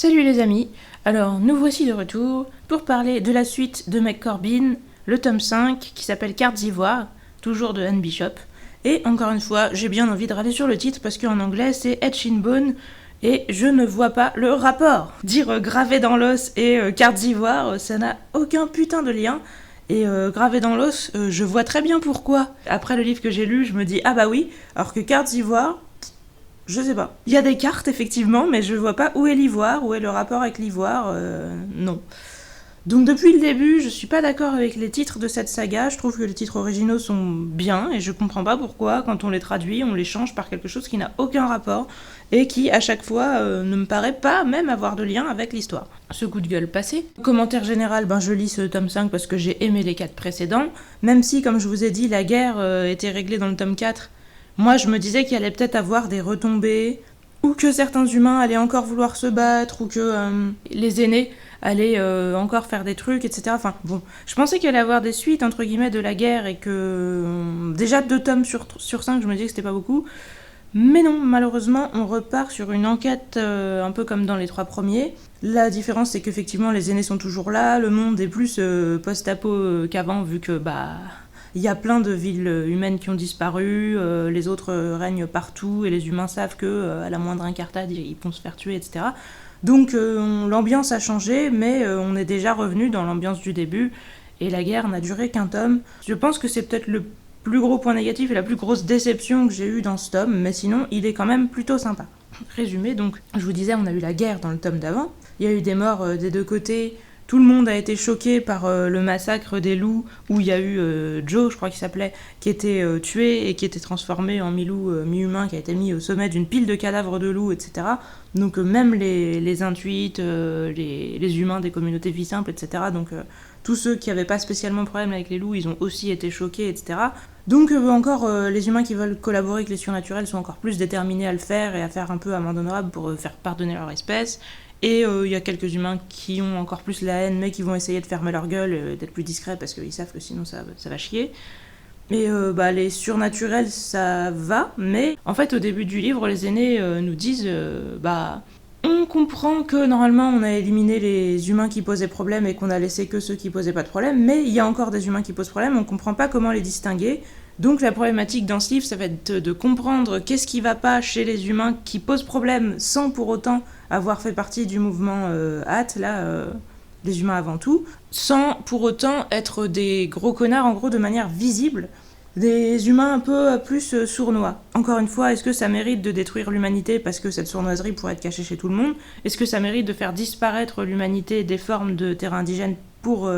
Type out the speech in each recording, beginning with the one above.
Salut les amis, alors nous voici de retour pour parler de la suite de McCorbin, le tome 5 qui s'appelle Cartes d'Ivoire, toujours de Anne Bishop. Et encore une fois, j'ai bien envie de râler sur le titre parce qu'en anglais c'est Etched in Bone et je ne vois pas le rapport. Dire gravé dans l'os et Cartes d'Ivoire, ça n'a aucun putain de lien. Et gravé dans l'os, je vois très bien pourquoi. Après le livre que j'ai lu, je me dis ah bah oui, alors que Cartes d'Ivoire, je sais pas. Il y a des cartes, effectivement, mais je vois pas où est l'ivoire, où est le rapport avec l'ivoire, non. Donc depuis le début, je suis pas d'accord avec les titres de cette saga, je trouve que les titres originaux sont bien, et je comprends pas pourquoi, quand on les traduit, on les change par quelque chose qui n'a aucun rapport, et qui, à chaque fois, ne me paraît pas même avoir de lien avec l'histoire. Ce coup de gueule passé. Commentaire général, je lis ce tome 5 parce que j'ai aimé les 4 précédents, même si, comme je vous ai dit, la guerre était réglée dans le tome 4, moi, je me disais qu'il allait peut-être avoir des retombées, ou que certains humains allaient encore vouloir se battre, ou que les aînés allaient encore faire des trucs, etc. Enfin, bon, je pensais qu'il allait avoir des suites, entre guillemets, de la guerre, et que déjà 2 tomes sur 5, je me disais que c'était pas beaucoup. Mais non, malheureusement, on repart sur une enquête un peu comme dans les 3 premiers. La différence, c'est qu'effectivement, les aînés sont toujours là, le monde est plus post-apo qu'avant, vu que, il y a plein de villes humaines qui ont disparu, les autres règnent partout et les humains savent que à la moindre incartade ils vont se faire tuer, etc. Donc l'ambiance a changé, mais on est déjà revenu dans l'ambiance du début et la guerre n'a duré qu'un tome. Je pense que c'est peut-être le plus gros point négatif et la plus grosse déception que j'ai eue dans ce tome, mais sinon il est quand même plutôt sympa. Résumé, donc je vous disais, on a eu la guerre dans le tome d'avant, il y a eu des morts des deux côtés. Tout le monde a été choqué par le massacre des loups, où il y a eu Joe, je crois qu'il s'appelait, qui était tué et qui était transformé en mi-loup, mi-humain, qui a été mis au sommet d'une pile de cadavres de loups, etc. Donc même les intuits, les humains des communautés vie simple, etc. Donc tous ceux qui n'avaient pas spécialement de problème avec les loups, ils ont aussi été choqués, etc. Donc encore, les humains qui veulent collaborer avec les surnaturels sont encore plus déterminés à le faire et à faire un peu amende honorable pour faire pardonner leur espèce. Et il y a quelques humains qui ont encore plus la haine, mais qui vont essayer de fermer leur gueule, d'être plus discrets, parce qu'ils savent que sinon ça va chier. Et les surnaturels, ça va, mais en fait, au début du livre, les aînés nous disent on comprend que normalement on a éliminé les humains qui posaient problème et qu'on a laissé que ceux qui posaient pas de problème, mais il y a encore des humains qui posent problème, on comprend pas comment les distinguer. Donc la problématique dans ce livre, ça va être de comprendre qu'est-ce qui va pas chez les humains qui posent problème sans pour autant avoir fait partie du mouvement les humains avant tout, sans pour autant être des gros connards, en gros de manière visible, des humains un peu plus sournois. Encore une fois, est-ce que ça mérite de détruire l'humanité parce que cette sournoiserie pourrait être cachée chez tout le monde ? Est-ce que ça mérite de faire disparaître l'humanité des formes de terrain indigène pour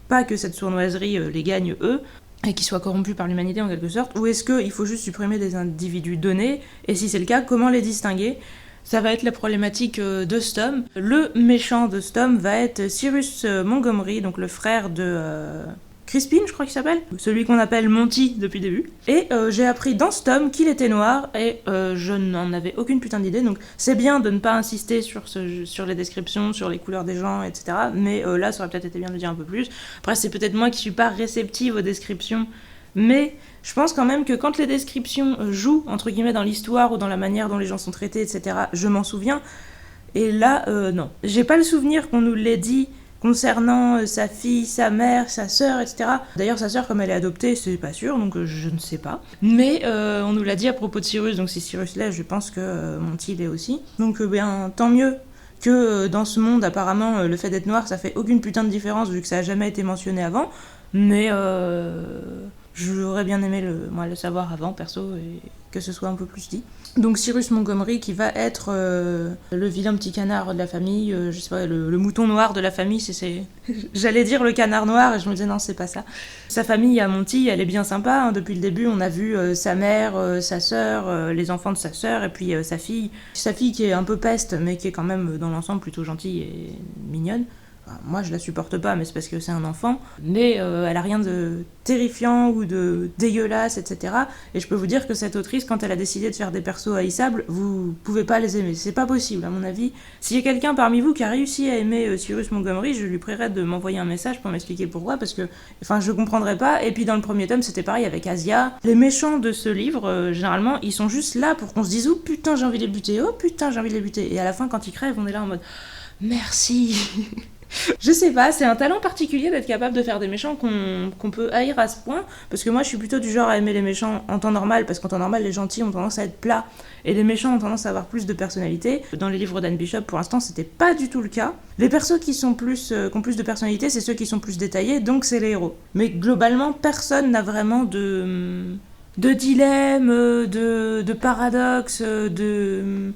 pas que cette sournoiserie les gagne eux ? Et qui soient corrompus par l'humanité en quelque sorte, ou est-ce qu'il faut juste supprimer des individus donnés, et si c'est le cas, comment les distinguer ? Ça va être la problématique de ce tome. Le méchant de ce tome va être Cyrus Montgomery, donc le frère de Crispin, je crois qu'il s'appelle, celui qu'on appelle Monty depuis le début. Et j'ai appris dans ce tome qu'il était noir, et je n'en avais aucune putain d'idée, donc c'est bien de ne pas insister sur les descriptions, sur les couleurs des gens, etc. Mais là, ça aurait peut-être été bien de le dire un peu plus. Après, c'est peut-être moi qui suis pas réceptive aux descriptions, mais je pense quand même que quand les descriptions jouent, entre guillemets, dans l'histoire ou dans la manière dont les gens sont traités, etc., je m'en souviens. Et là, non. J'ai pas le souvenir qu'on nous l'ait dit concernant sa fille, sa mère, sa sœur, etc. D'ailleurs, sa sœur, comme elle est adoptée, c'est pas sûr, donc je ne sais pas. Mais on nous l'a dit à propos de Cyrus, donc si Cyrus l'est, je pense que Monty l'est aussi. Donc tant mieux que dans ce monde, apparemment, le fait d'être noir, ça fait aucune putain de différence, vu que ça a jamais été mentionné avant. Mais j'aurais bien aimé le savoir avant, perso, et que ce soit un peu plus dit. Donc Cyrus Montgomery, qui va être le vilain petit canard de la famille, je sais pas, le mouton noir de la famille, j'allais dire le canard noir, et je me disais non, c'est pas ça. Sa famille à Monty, elle est bien sympa, hein. Depuis le début, on a vu sa mère, sa sœur, les enfants de sa sœur, et puis sa fille. Sa fille qui est un peu peste, mais qui est quand même, dans l'ensemble, plutôt gentille et mignonne. Moi, je la supporte pas, mais c'est parce que c'est un enfant. Mais elle a rien de terrifiant ou de dégueulasse, etc. Et je peux vous dire que cette autrice, quand elle a décidé de faire des persos haïssables, vous pouvez pas les aimer. C'est pas possible, à mon avis. S'il y a quelqu'un parmi vous qui a réussi à aimer Cyrus Montgomery, je lui prierai de m'envoyer un message pour m'expliquer pourquoi, parce que, je comprendrais pas. Et puis dans le premier tome, c'était pareil avec Asia. Les méchants de ce livre, généralement, ils sont juste là pour qu'on se dise « Oh putain, j'ai envie de les buter, oh putain, j'ai envie de les buter ». Et à la fin, quand ils crèvent, on est là en mode... Merci. Je sais pas, c'est un talent particulier d'être capable de faire des méchants qu'on peut haïr à ce point, parce que moi je suis plutôt du genre à aimer les méchants en temps normal, parce qu'en temps normal les gentils ont tendance à être plats, et les méchants ont tendance à avoir plus de personnalité. Dans les livres d'Anne Bishop, pour l'instant, c'était pas du tout le cas. Les persos qui ont plus de personnalité, c'est ceux qui sont plus détaillés, donc c'est les héros. Mais globalement, personne n'a vraiment de dilemme, de paradoxe, de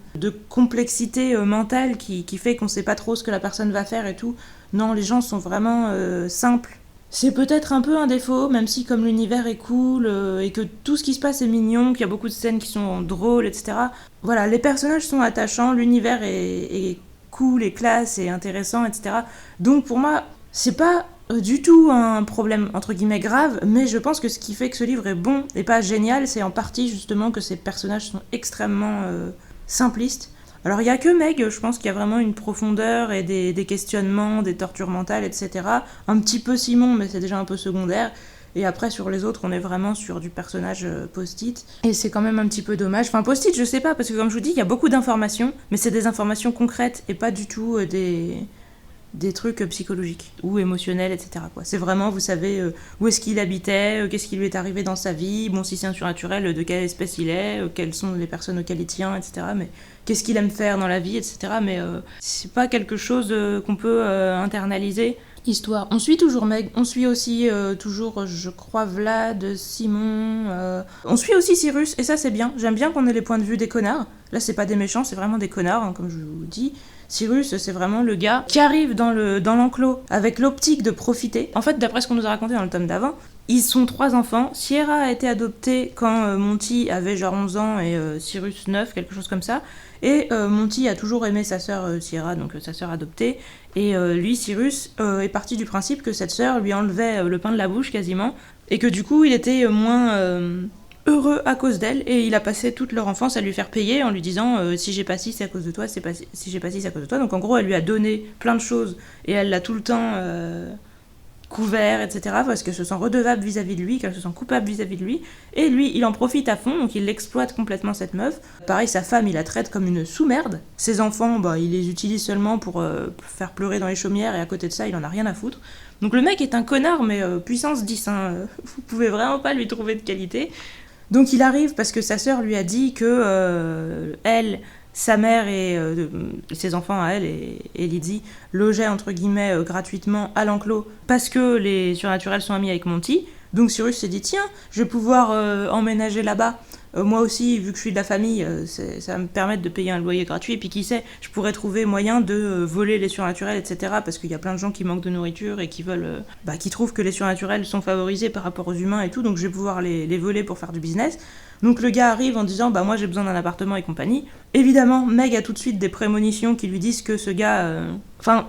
complexité mentale qui fait qu'on sait pas trop ce que la personne va faire et tout. Non, les gens sont vraiment simples. C'est peut-être un peu un défaut, même si comme l'univers est cool et que tout ce qui se passe est mignon, qu'il y a beaucoup de scènes qui sont drôles, etc. Voilà, les personnages sont attachants, l'univers est cool et classe et intéressant, etc. Donc pour moi, c'est pas du tout un problème entre guillemets grave, mais je pense que ce qui fait que ce livre est bon et pas génial, c'est en partie justement que ces personnages sont extrêmement simplistes. Alors il y a que Meg, je pense qu'il y a vraiment une profondeur et des questionnements, des tortures mentales, etc. Un petit peu Simon, mais c'est déjà un peu secondaire. Et après, sur les autres, on est vraiment sur du personnage post-it. Et c'est quand même un petit peu dommage. Enfin, post-it, je sais pas, parce que comme je vous dis, il y a beaucoup d'informations, mais c'est des informations concrètes et pas du tout des trucs psychologiques ou émotionnels, etc. quoi. C'est vraiment, vous savez, où est-ce qu'il habitait, qu'est-ce qui lui est arrivé dans sa vie, bon, si c'est un surnaturel, de quelle espèce il est, quelles sont les personnes auxquelles il tient, etc. Mais qu'est-ce qu'il aime faire dans la vie, etc. Mais c'est pas quelque chose qu'on peut internaliser. Histoire. On suit toujours Meg, on suit aussi toujours, je crois, Vlad, Simon... On suit aussi Cyrus, et ça c'est bien. J'aime bien qu'on ait les points de vue des connards. Là, c'est pas des méchants, c'est vraiment des connards, hein, comme je vous dis. Cyrus, c'est vraiment le gars qui arrive dans l'enclos avec l'optique de profiter. En fait, d'après ce qu'on nous a raconté dans le tome d'avant, ils sont 3 enfants. Sierra a été adoptée quand Monty avait genre 11 ans et Cyrus 9, quelque chose comme ça. Et Monty a toujours aimé sa sœur Sierra, donc sa sœur adoptée. Et lui, Cyrus, est parti du principe que cette sœur lui enlevait le pain de la bouche quasiment. Et que du coup, il était moins heureux à cause d'elle. Et il a passé toute leur enfance à lui faire payer en lui disant si j'ai pas ci, c'est à cause de toi, si j'ai pas ci, c'est à cause de toi. Donc en gros, elle lui a donné plein de choses. Et elle l'a tout le temps... couvert, etc., parce qu'elle se sent redevable vis-à-vis de lui, qu'elle se sent coupable vis-à-vis de lui, et lui, il en profite à fond, donc il l'exploite complètement, cette meuf. Pareil, sa femme, il la traite comme une sous-merde. Ses enfants, bah, il les utilise seulement pour faire pleurer dans les chaumières, et à côté de ça, il en a rien à foutre. Donc le mec est un connard, mais puissance 10, hein, vous pouvez vraiment pas lui trouver de qualité. Donc il arrive parce que sa sœur lui a dit que sa mère et ses enfants à elle et Lydie logeaient entre guillemets gratuitement à l'enclos parce que les surnaturels sont amis avec Monty. Donc Cyrus s'est dit tiens, je vais pouvoir emménager là-bas. Moi aussi, vu que je suis de la famille, ça va me permettre de payer un loyer gratuit. Et puis qui sait, je pourrais trouver moyen de voler les surnaturels, etc. Parce qu'il y a plein de gens qui manquent de nourriture et qui veulent, qui trouvent que les surnaturels sont favorisés par rapport aux humains et tout. Donc je vais pouvoir les voler pour faire du business. Donc le gars arrive en disant moi j'ai besoin d'un appartement et compagnie. Évidemment, Meg a tout de suite des prémonitions qui lui disent que ce gars...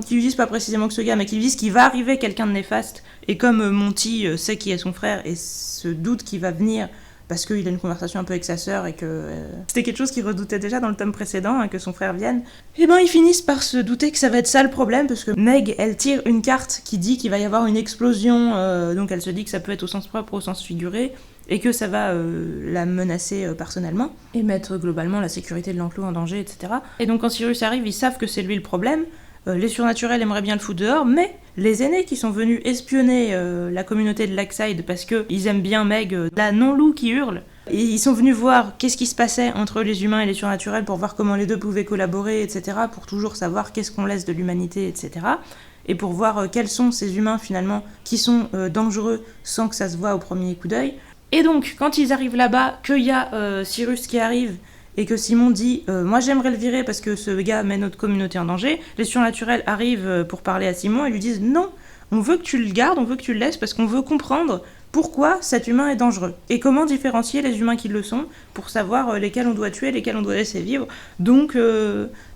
qui lui disent pas précisément que ce gars, mais qui lui disent qu'il va arriver quelqu'un de néfaste. Et comme Monty sait qui est son frère et se doute qu'il va venir parce qu'il a une conversation un peu avec sa sœur et que c'était quelque chose qu'il redoutait déjà dans le tome précédent, que son frère vienne, et ils finissent par se douter que ça va être ça le problème, parce que Meg, elle tire une carte qui dit qu'il va y avoir une explosion, donc elle se dit que ça peut être au sens propre ou au sens figuré, et que ça va la menacer personnellement, et mettre globalement la sécurité de l'enclos en danger, etc. Et donc quand Cyrus arrive, ils savent que c'est lui le problème. Les surnaturels aimeraient bien le foutre dehors, mais les aînés qui sont venus espionner la communauté de Lakeside parce qu'ils aiment bien Meg, la non-loup qui hurle, et ils sont venus voir qu'est-ce qui se passait entre les humains et les surnaturels pour voir comment les deux pouvaient collaborer, etc., pour toujours savoir qu'est-ce qu'on laisse de l'humanité, etc., et pour voir quels sont ces humains finalement qui sont dangereux sans que ça se voit au premier coup d'œil. Et donc, quand ils arrivent là-bas, qu'il y a Cyrus qui arrive, et que Simon dit moi j'aimerais le virer parce que ce gars met notre communauté en danger, les surnaturels arrivent pour parler à Simon et lui disent non, on veut que tu le gardes, on veut que tu le laisses parce qu'on veut comprendre pourquoi cet humain est dangereux et comment différencier les humains qui le sont pour savoir lesquels on doit tuer, lesquels on doit laisser vivre. Donc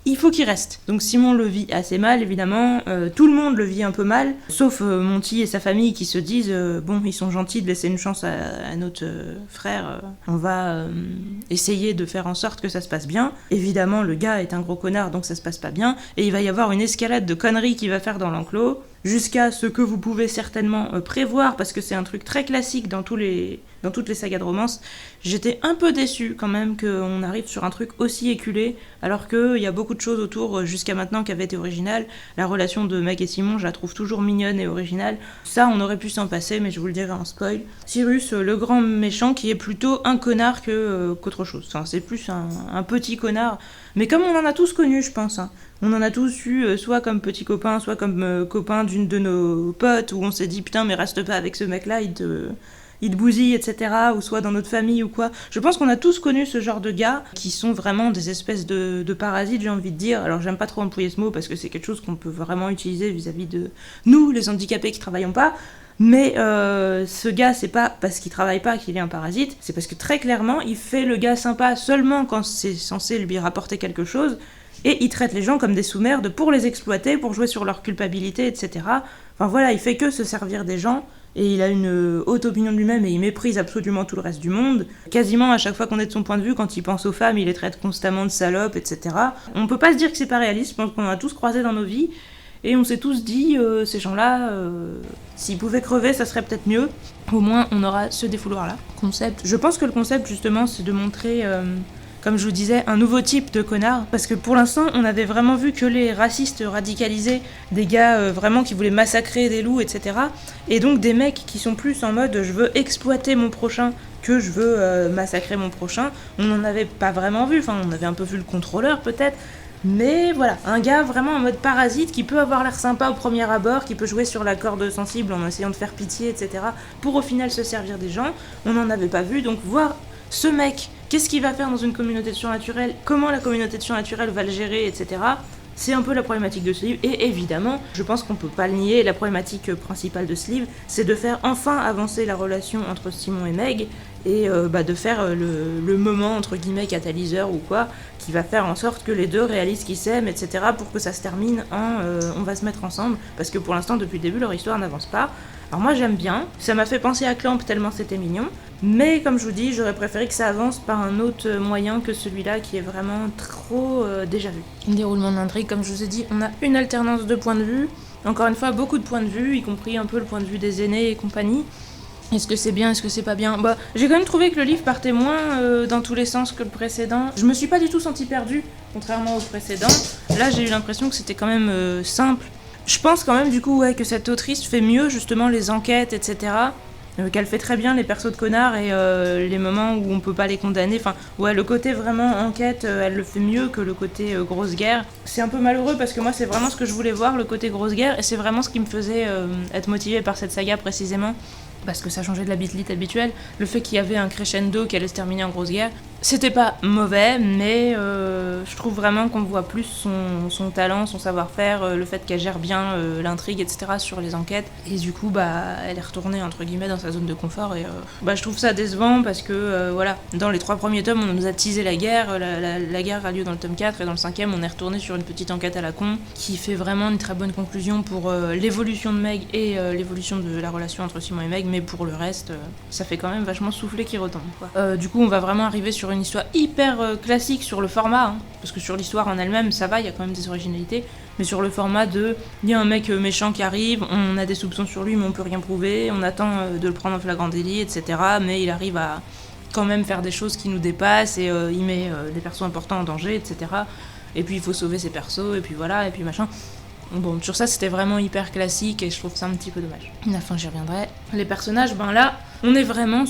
il faut qu'il reste. Donc Simon le vit assez mal évidemment, tout le monde le vit un peu mal, sauf Monty et sa famille qui se disent bon, ils sont gentils de laisser une chance à notre frère, on va essayer de faire en sorte que ça se passe bien. Évidemment le gars est un gros connard donc ça se passe pas bien et il va y avoir une escalade de conneries qu'il va faire dans l'enclos. jusqu'à ce que vous pouvez certainement prévoir, parce que c'est un truc très classique dans toutes les sagas de romance. J'étais un peu déçue quand même qu'on arrive sur un truc aussi éculé, alors qu'il y a beaucoup de choses autour jusqu'à maintenant qui avaient été originales. La relation de Meg et Simon, je la trouve toujours mignonne et originale. Ça, on aurait pu s'en passer, mais je vous le dirai en spoil. Cyrus, le grand méchant, qui est plutôt un connard qu'autre chose. Enfin, c'est plus un petit connard, mais comme on en a tous connu, je pense. Hein. On en a tous eu, soit comme petit copain, soit comme copain d'une de nos potes, où on s'est dit putain, mais reste pas avec ce mec-là, il te bousille, etc. Ou soit dans notre famille ou quoi. Je pense qu'on a tous connu ce genre de gars qui sont vraiment des espèces de parasites, j'ai envie de dire. Alors j'aime pas trop employer ce mot parce que c'est quelque chose qu'on peut vraiment utiliser vis-à-vis de nous, les handicapés qui travaillons pas. Mais ce gars, c'est pas parce qu'il travaille pas qu'il est un parasite, c'est parce que très clairement, il fait le gars sympa seulement quand c'est censé lui rapporter quelque chose, et il traite les gens comme des sous-merdes pour les exploiter, pour jouer sur leur culpabilité, etc. Enfin voilà, il fait que se servir des gens, et il a une haute opinion de lui-même, et il méprise absolument tout le reste du monde. Quasiment à chaque fois qu'on est de son point de vue, quand il pense aux femmes, il les traite constamment de salopes, etc. On peut pas se dire que c'est pas réaliste, je pense qu'on en a tous croisé dans nos vies, et on s'est tous dit, ces gens-là, s'ils pouvaient crever, ça serait peut-être mieux. Au moins, on aura ce défouloir-là. Concept. Je pense que le concept, justement, c'est de montrer, comme je vous disais, un nouveau type de connard. Parce que pour l'instant, on avait vraiment vu que les racistes radicalisés, des gars vraiment qui voulaient massacrer des loups, etc. Et donc des mecs qui sont plus en mode, je veux exploiter mon prochain que je veux massacrer mon prochain. On n'en avait pas vraiment vu, enfin, on avait un peu vu le contrôleur, peut-être. Mais voilà, un gars vraiment en mode parasite qui peut avoir l'air sympa au premier abord, qui peut jouer sur la corde sensible en essayant de faire pitié, etc. pour au final se servir des gens. On n'en avait pas vu, donc voir ce mec, qu'est-ce qu'il va faire dans une communauté de surnaturel, comment la communauté de surnaturel va le gérer, etc. C'est un peu la problématique de ce livre, et évidemment, je pense qu'on peut pas le nier, la problématique principale de ce livre, c'est de faire enfin avancer la relation entre Simon et Meg, et de faire le moment, entre guillemets, catalyseur ou quoi, qui va faire en sorte que les deux réalisent qu'ils s'aiment, etc., pour que ça se termine en on va se mettre ensemble, parce que pour l'instant, depuis le début, leur histoire n'avance pas. Alors moi j'aime bien, ça m'a fait penser à Clamp tellement c'était mignon, mais comme je vous dis, j'aurais préféré que ça avance par un autre moyen que celui-là qui est vraiment trop déjà vu. Déroulement de l'intrigue, comme je vous ai dit, on a une alternance de points de vue, encore une fois beaucoup de points de vue, y compris un peu le point de vue des aînés et compagnie. Est-ce que c'est bien, est-ce que c'est pas bien ? Bah, j'ai quand même trouvé que le livre partait moins dans tous les sens que le précédent. Je me suis pas du tout sentie perdue, contrairement au précédent. Là j'ai eu l'impression que c'était quand même simple. Je pense quand même du coup que cette autrice fait mieux justement les enquêtes, etc. Qu'elle fait très bien les persos de connards et les moments où on peut pas les condamner. Enfin, ouais, le côté vraiment enquête, elle le fait mieux que le côté grosse guerre. C'est un peu malheureux parce que moi c'est vraiment ce que je voulais voir, le côté grosse guerre, et c'est vraiment ce qui me faisait être motivée par cette saga précisément. Parce que ça changeait de la beatlit habituelle. Le fait qu'il y avait un crescendo qui allait se terminer en grosse guerre, c'était pas mauvais, mais je trouve vraiment qu'on voit plus son talent, son savoir-faire, le fait qu'elle gère bien l'intrigue, etc. sur les enquêtes. Et du coup, elle est retournée, entre guillemets, dans sa zone de confort. Et je trouve ça décevant parce que, voilà, dans les 3 premiers tomes, on nous a teasé la guerre. La guerre a lieu dans le tome 4, et dans le 5e, on est retourné sur une petite enquête à la con qui fait vraiment une très bonne conclusion pour l'évolution de Meg et l'évolution de la relation entre Simon et Meg. Mais pour le reste, ça fait quand même vachement souffler qui retombe, quoi. Du coup, on va vraiment arriver sur une histoire hyper classique sur le format, hein, parce que sur l'histoire en elle-même, ça va, il y a quand même des originalités, mais sur le format il y a un mec méchant qui arrive, on a des soupçons sur lui, mais on peut rien prouver, on attend de le prendre en flagrant délit, etc., mais il arrive à quand même faire des choses qui nous dépassent, et il met des persos importants en danger, etc., et puis il faut sauver ses persos, et puis voilà, et puis machin. Bon, sur ça, c'était vraiment hyper classique et je trouve ça un petit peu dommage. À la fin, j'y reviendrai. Les personnages, là, on est vraiment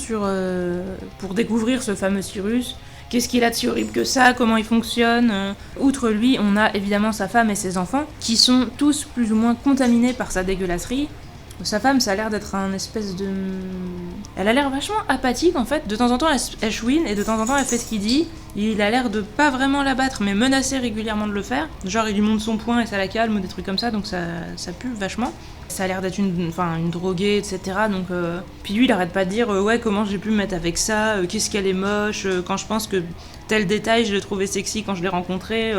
pour découvrir ce fameux Cyrus. Qu'est-ce qu'il a de si horrible que ça ? Comment il fonctionne ? Outre lui, on a évidemment sa femme et ses enfants, qui sont tous plus ou moins contaminés par sa dégueulasserie. Sa femme, ça a l'air d'être un espèce de... Elle a l'air vachement apathique, en fait. De temps en temps, elle chouine, et de temps en temps, elle fait ce qu'il dit. Il a l'air de pas vraiment la battre, mais menacer régulièrement de le faire. Genre, il lui monte son poing et ça la calme, ou des trucs comme ça, donc ça pue vachement. Ça a l'air d'être une droguée, etc. Donc, Puis lui, il arrête pas de dire ouais, comment j'ai pu me mettre avec ça, qu'est-ce qu'elle est moche, quand je pense que tel détail, je l'ai trouvé sexy quand je l'ai rencontré,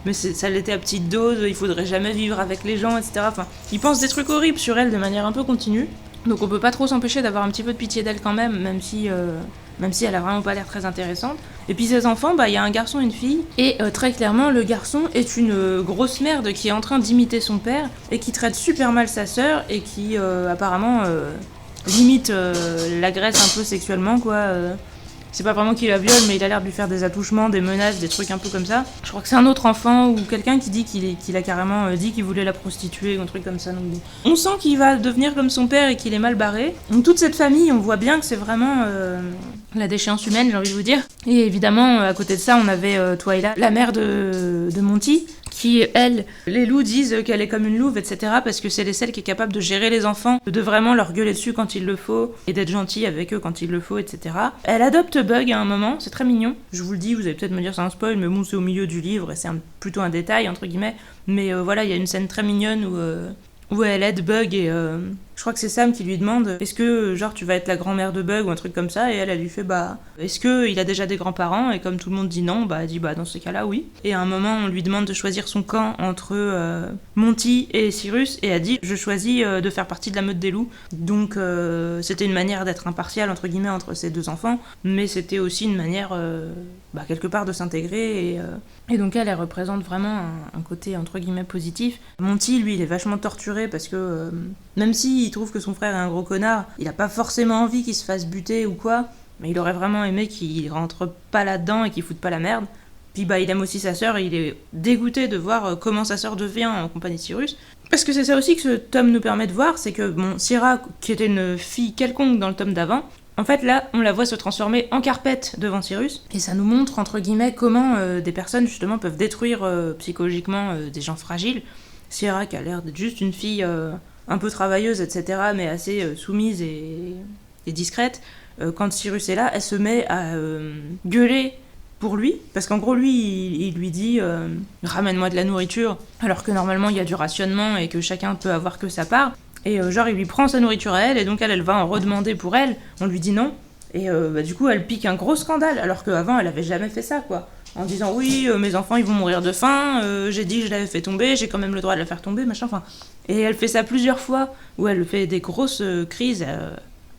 mais ça l'était à petite dose, il faudrait jamais vivre avec les gens, etc. Enfin, il pense des trucs horribles sur elle de manière un peu continue. Donc on peut pas trop s'empêcher d'avoir un petit peu de pitié d'elle quand même si même si elle a vraiment pas l'air très intéressante. Et puis ses enfants, il y a un garçon et une fille, et très clairement, le garçon est une grosse merde qui est en train d'imiter son père, et qui traite super mal sa sœur, et qui apparemment limite l'agresse un peu sexuellement, quoi. C'est pas vraiment qu'il la viole, mais il a l'air de lui faire des attouchements, des menaces, des trucs un peu comme ça. Je crois que c'est un autre enfant ou quelqu'un qui dit qu'il a carrément dit qu'il voulait la prostituer ou un truc comme ça. Donc, on sent qu'il va devenir comme son père et qu'il est mal barré. Donc toute cette famille, on voit bien que c'est vraiment la déchéance humaine, j'ai envie de vous dire. Et évidemment, à côté de ça, on avait Twyla, la mère de Monty, qui, elle, les loups disent qu'elle est comme une louve, etc. parce que c'est celle qui est capable de gérer les enfants, de vraiment leur gueuler dessus quand il le faut, et d'être gentille avec eux quand il le faut, etc. Elle adopte Bug à un moment, c'est très mignon. Je vous le dis, vous allez peut-être me dire c'est un spoil, mais bon, c'est au milieu du livre, et c'est plutôt un détail, entre guillemets. Mais voilà, il y a une scène très mignonne où elle aide Bug, et je crois que c'est Sam qui lui demande est-ce que genre tu vas être la grand-mère de Bug ou un truc comme ça, et elle lui fait est-ce que il a déjà des grands-parents, et comme tout le monde dit non, elle dit dans ces cas-là oui. Et à un moment on lui demande de choisir son camp entre Monty et Cyrus, et elle dit je choisis de faire partie de la meute des loups. Donc c'était une manière d'être impartiale entre guillemets entre ces deux enfants, mais c'était aussi une manière quelque part de s'intégrer, et donc elle représente vraiment un côté entre guillemets positif. Monty lui il est vachement torturé parce que même si il trouve que son frère est un gros connard, il a pas forcément envie qu'il se fasse buter ou quoi, mais il aurait vraiment aimé qu'il rentre pas là-dedans et qu'il foute pas la merde. Puis il aime aussi sa sœur, et il est dégoûté de voir comment sa sœur devient en compagnie de Cyrus. Parce que c'est ça aussi que ce tome nous permet de voir, c'est que Syrah, qui était une fille quelconque dans le tome d'avant, en fait là, on la voit se transformer en carpette devant Cyrus, et ça nous montre entre guillemets comment des personnes justement peuvent détruire psychologiquement des gens fragiles. Syrah qui a l'air d'être juste une fille un peu travailleuse, etc., mais assez soumise et discrète, quand Cyrus est là, elle se met à gueuler pour lui, parce qu'en gros lui il lui dit ramène-moi de la nourriture, alors que normalement il y a du rationnement et que chacun peut avoir que sa part, et il lui prend sa nourriture à elle, et donc elle va en redemander pour elle, on lui dit non, et du coup elle pique un gros scandale, alors qu'avant elle avait jamais fait ça, quoi, en disant oui mes enfants ils vont mourir de faim, j'ai dit que je l'avais fait tomber, j'ai quand même le droit de la faire tomber, machin, enfin. Et elle fait ça plusieurs fois, où elle fait des grosses crises,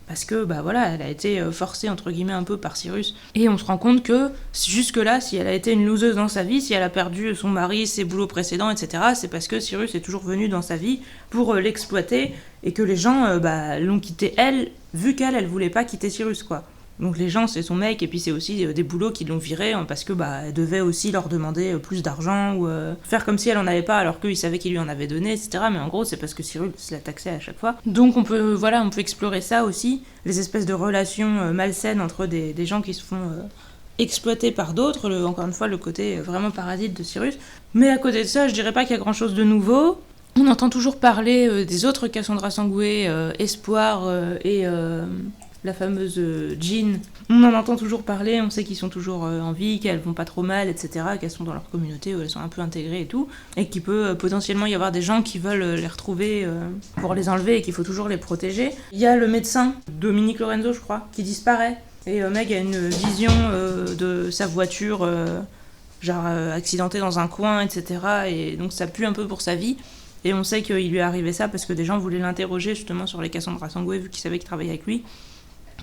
parce que elle a été forcée entre guillemets un peu par Cyrus. Et on se rend compte que jusque-là, si elle a été une loseuse dans sa vie, si elle a perdu son mari, ses boulots précédents, etc., c'est parce que Cyrus est toujours venu dans sa vie pour l'exploiter, et que les gens l'ont quittée elle, vu qu'elle voulait pas quitter Cyrus, quoi. Donc les gens, c'est son mec, et puis c'est aussi des boulots qui l'ont virée parce que elle devait aussi leur demander plus d'argent, ou faire comme si elle en avait pas alors qu'ils savaient qu'il lui en avait donné, etc. Mais en gros, c'est parce que Cyrus la taxait à chaque fois. Donc on peut explorer ça aussi, les espèces de relations malsaines entre des gens qui se font exploiter par d'autres, encore une fois le côté vraiment parasite de Cyrus. Mais à côté de ça, je dirais pas qu'il y a grand chose de nouveau. On entend toujours parler des autres Cassandra Sangué, Espoir et la fameuse Jean. On en entend toujours parler, on sait qu'ils sont toujours en vie, qu'elles vont pas trop mal, etc., qu'elles sont dans leur communauté, où elles sont un peu intégrées et tout, et qu'il peut potentiellement y avoir des gens qui veulent les retrouver pour les enlever, et qu'il faut toujours les protéger. Il y a le médecin, Dominique Lorenzo je crois, qui disparaît, et Meg a une vision de sa voiture accidentée dans un coin, etc., et donc ça pue un peu pour sa vie. Et on sait qu'il lui est arrivé ça parce que des gens voulaient l'interroger justement sur les Cassandra Sangué, vu qu'ils savaient qu'il travaillait avec lui.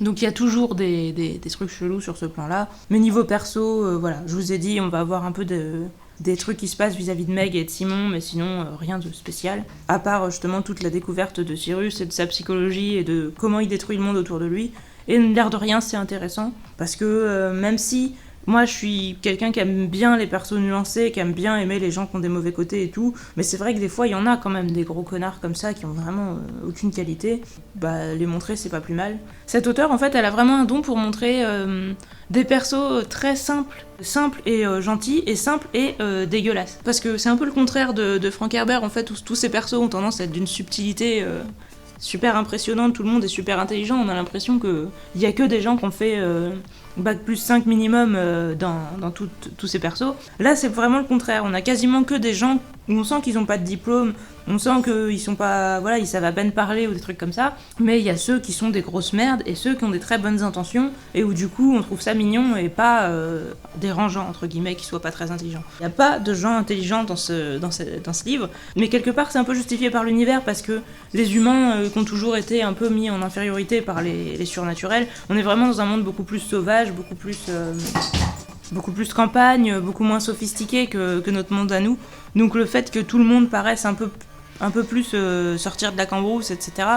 Donc il y a toujours des trucs chelous sur ce plan-là. Mais niveau perso, je vous ai dit, on va avoir un peu des trucs qui se passent vis-à-vis de Meg et de Simon, mais sinon rien de spécial. À part justement toute la découverte de Cyrus et de sa psychologie et de comment il détruit le monde autour de lui. Et l'air de rien, c'est intéressant, parce que même si moi je suis quelqu'un qui aime bien les persos nuancés, qui aime bien aimer les gens qui ont des mauvais côtés et tout, mais c'est vrai que des fois il y en a quand même des gros connards comme ça qui ont vraiment aucune qualité. Les montrer c'est pas plus mal. Cette auteure en fait elle a vraiment un don pour montrer des persos très simples et gentils, et simples et dégueulasses. Parce que c'est un peu le contraire de Frank Herbert en fait, où tous ces persos ont tendance à être d'une subtilité super impressionnante, tout le monde est super intelligent, on a l'impression qu'il y a que des gens qui ont fait bac plus 5 minimum dans tous ces persos. Là c'est vraiment le contraire, on a quasiment que des gens où on sent qu'ils n'ont pas de diplôme, on sent qu'ils sont pas, voilà, ils savent à peine parler ou des trucs comme ça, mais il y a ceux qui sont des grosses merdes et ceux qui ont des très bonnes intentions et où du coup on trouve ça mignon et pas dérangeant entre guillemets, qu'ils soient pas très intelligents. Il n'y a pas de gens intelligents dans ce livre, mais quelque part c'est un peu justifié par l'univers parce que les humains qui ont toujours été un peu mis en infériorité par les surnaturels, on est vraiment dans un monde beaucoup plus sauvage, beaucoup plus campagne, beaucoup moins sophistiqué que notre monde à nous. Donc le fait que tout le monde paraisse un peu plus sortir de la cambrousse, etc.,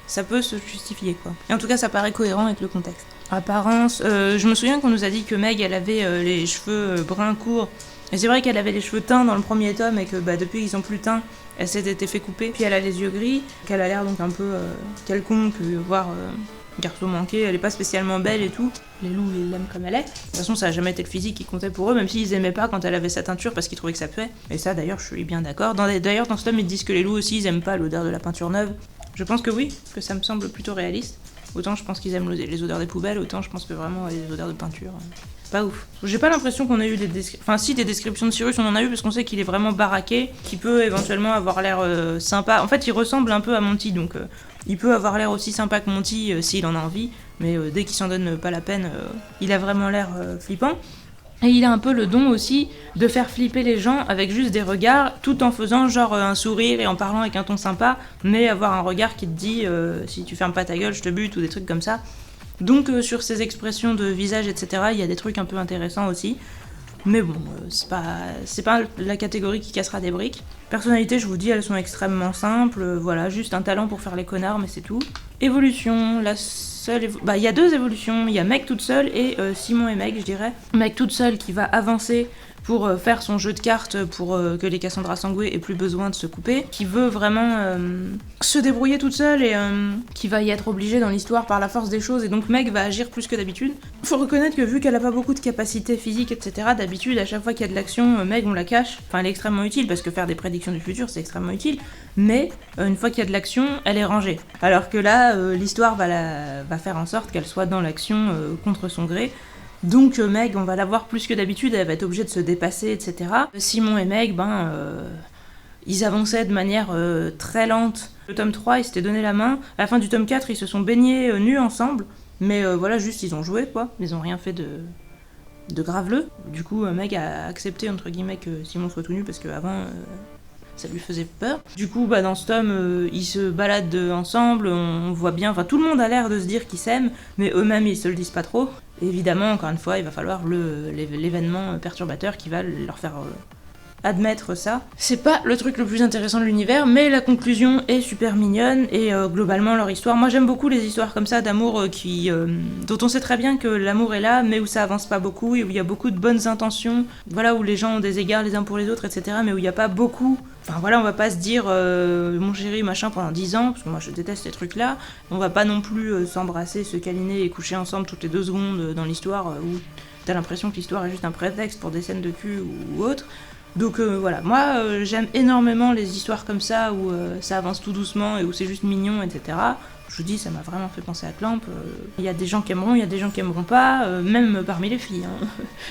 ça peut se justifier, quoi. Et en tout cas, ça paraît cohérent avec le contexte. Apparence, je me souviens qu'on nous a dit que Meg, elle avait les cheveux bruns courts. Et c'est vrai qu'elle avait les cheveux teints dans le premier tome et que depuis qu'ils sont plus teints, elle s'était fait couper. Puis elle a les yeux gris, qu'elle a l'air donc un peu quelconque, voire... garçon manqué, elle est pas spécialement belle et tout. Les loups, ils l'aiment comme elle est. De toute façon, ça a jamais été le physique qui comptait pour eux, même s'ils aimaient pas quand elle avait sa teinture parce qu'ils trouvaient que ça puait. Et ça, d'ailleurs, je suis bien d'accord. D'ailleurs, dans ce tome, ils disent que les loups aussi, ils aiment pas l'odeur de la peinture neuve. Je pense que oui, que ça me semble plutôt réaliste. Autant je pense qu'ils aiment les odeurs des poubelles, autant je pense que vraiment les odeurs de peinture... pas ouf. J'ai pas l'impression qu'on a eu des descriptions de Cyrus, on en a eu parce qu'on sait qu'il est vraiment baraqué, qu'il peut éventuellement avoir l'air sympa. En fait, il ressemble un peu à Monty, donc il peut avoir l'air aussi sympa que Monty s'il en a envie, mais dès qu'il s'en donne pas la peine, il a vraiment l'air flippant. Et il a un peu le don aussi de faire flipper les gens avec juste des regards, tout en faisant genre un sourire et en parlant avec un ton sympa, mais avoir un regard qui te dit si tu fermes pas ta gueule, je te bute, ou des trucs comme ça. Donc sur ces expressions de visage, etc., il y a des trucs un peu intéressants aussi. Mais bon, c'est pas la catégorie qui cassera des briques. Personnalité, je vous dis, elles sont extrêmement simples. Voilà, juste un talent pour faire les connards, mais c'est tout. Évolution, la seule... il y a 2 évolutions. Il y a Meg toute seule et Simon et Meg, je dirais. Meg toute seule qui va avancer pour faire son jeu de cartes pour que les Cassandra Sangué aient plus besoin de se couper, qui veut vraiment se débrouiller toute seule et qui va y être obligée dans l'histoire par la force des choses, et donc Meg va agir plus que d'habitude. Faut reconnaître que vu qu'elle a pas beaucoup de capacités physiques, etc., d'habitude, à chaque fois qu'il y a de l'action, Meg, on la cache. Enfin, elle est extrêmement utile, parce que faire des prédictions du futur, c'est extrêmement utile, mais une fois qu'il y a de l'action, elle est rangée. Alors que là, l'histoire va faire en sorte qu'elle soit dans l'action contre son gré. Donc Meg, on va la voir plus que d'habitude, elle va être obligée de se dépasser, etc. Simon et Meg, ils avançaient de manière très lente. Le tome 3, ils s'étaient donné la main. À la fin du tome 4, ils se sont baignés nus ensemble. Mais voilà, juste, ils ont joué, quoi. Ils ont rien fait de graveleux. Du coup, Meg a accepté, entre guillemets, que Simon soit tout nu, parce qu'avant... ça lui faisait peur. Du coup, dans ce tome, ils se baladent ensemble, on voit bien, tout le monde a l'air de se dire qu'ils s'aiment, mais eux-mêmes, ils se le disent pas trop. Et évidemment, encore une fois, il va falloir l'événement perturbateur qui va leur faire admettre ça. C'est pas le truc le plus intéressant de l'univers, mais la conclusion est super mignonne, et globalement, leur histoire... Moi, j'aime beaucoup les histoires comme ça, d'amour, dont on sait très bien que l'amour est là, mais où ça avance pas beaucoup, et où il y a beaucoup de bonnes intentions, voilà, où les gens ont des égards les uns pour les autres, etc., mais où il y a pas beaucoup... Enfin voilà, on va pas se dire mon chéri machin pendant 10 ans, parce que moi je déteste ces trucs-là. On va pas non plus s'embrasser, se câliner et coucher ensemble toutes les 2 secondes dans l'histoire, où t'as l'impression que l'histoire est juste un prétexte pour des scènes de cul ou autre. Donc voilà, moi j'aime énormément les histoires comme ça, où ça avance tout doucement et où c'est juste mignon, etc. Je vous dis, ça m'a vraiment fait penser à Clamp. Il y a des gens qui aimeront, il y a des gens qui aimeront pas, même parmi les filles. Hein.